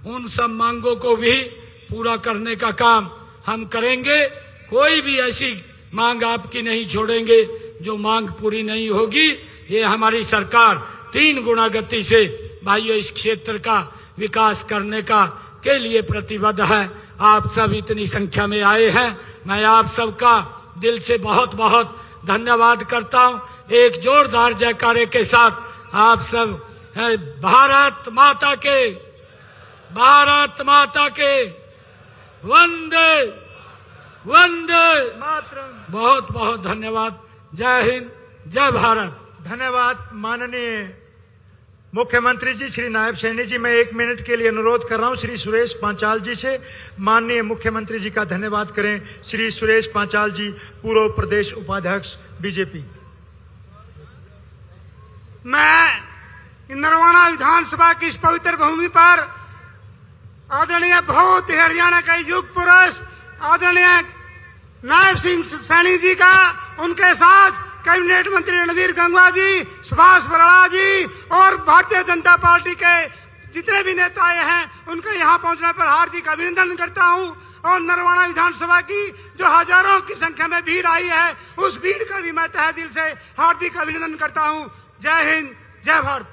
उन सब मांगों को भी पूरा करने का काम हम करेंगे। कोई भी ऐसी मांग आपकी नहीं छोड़ेंगे जो मांग पूरी नहीं होगी। ये हमारी सरकार 3 गुना गति से भाइयों इस क्षेत्र का विकास करने का के लिए प्रतिबद्ध है। आप सब इतनी संख्या में आए हैं, मैं आप सबका दिल से बहुत बहुत धन्यवाद करता हूं। एक जोरदार जयकारे के साथ आप सब भारत माता के, भारत माता के वंदे वंदे मातरम। बहुत बहुत धन्यवाद। जय हिंद, जय भारत। धन्यवाद माननीय मुख्यमंत्री जी श्री नायब सैनी जी। मैं 1 मिनट के लिए अनुरोध कर रहा हूं श्री सुरेश पांचाल जी से, माननीय मुख्यमंत्री जी का धन्यवाद करें। श्री सुरेश पांचाल जी, पूर्व प्रदेश उपाध्यक्ष बीजेपी। मैं नरवाना विधानसभा की इस पवित्र भूमि पर आदरणीय बहुत हरियाणा का युग पुरुष आदरणीय नायब सिंह सैनी जी का, उनके साथ कैबिनेट मंत्री रणवीर गंगवा जी, सुभाष बराड़ जी और भारतीय जनता पार्टी के जितने भी नेता आए हैं उनके यहाँ पहुंचने पर हार्दिक अभिनंदन करता हूं। और नरवाना विधानसभा की जो हजारों की संख्या में भीड़ आई है उस भीड़ का भी मैं तहे दिल से हार्दिक अभिनंदन करता हूं। जय हिंद, जय भारत।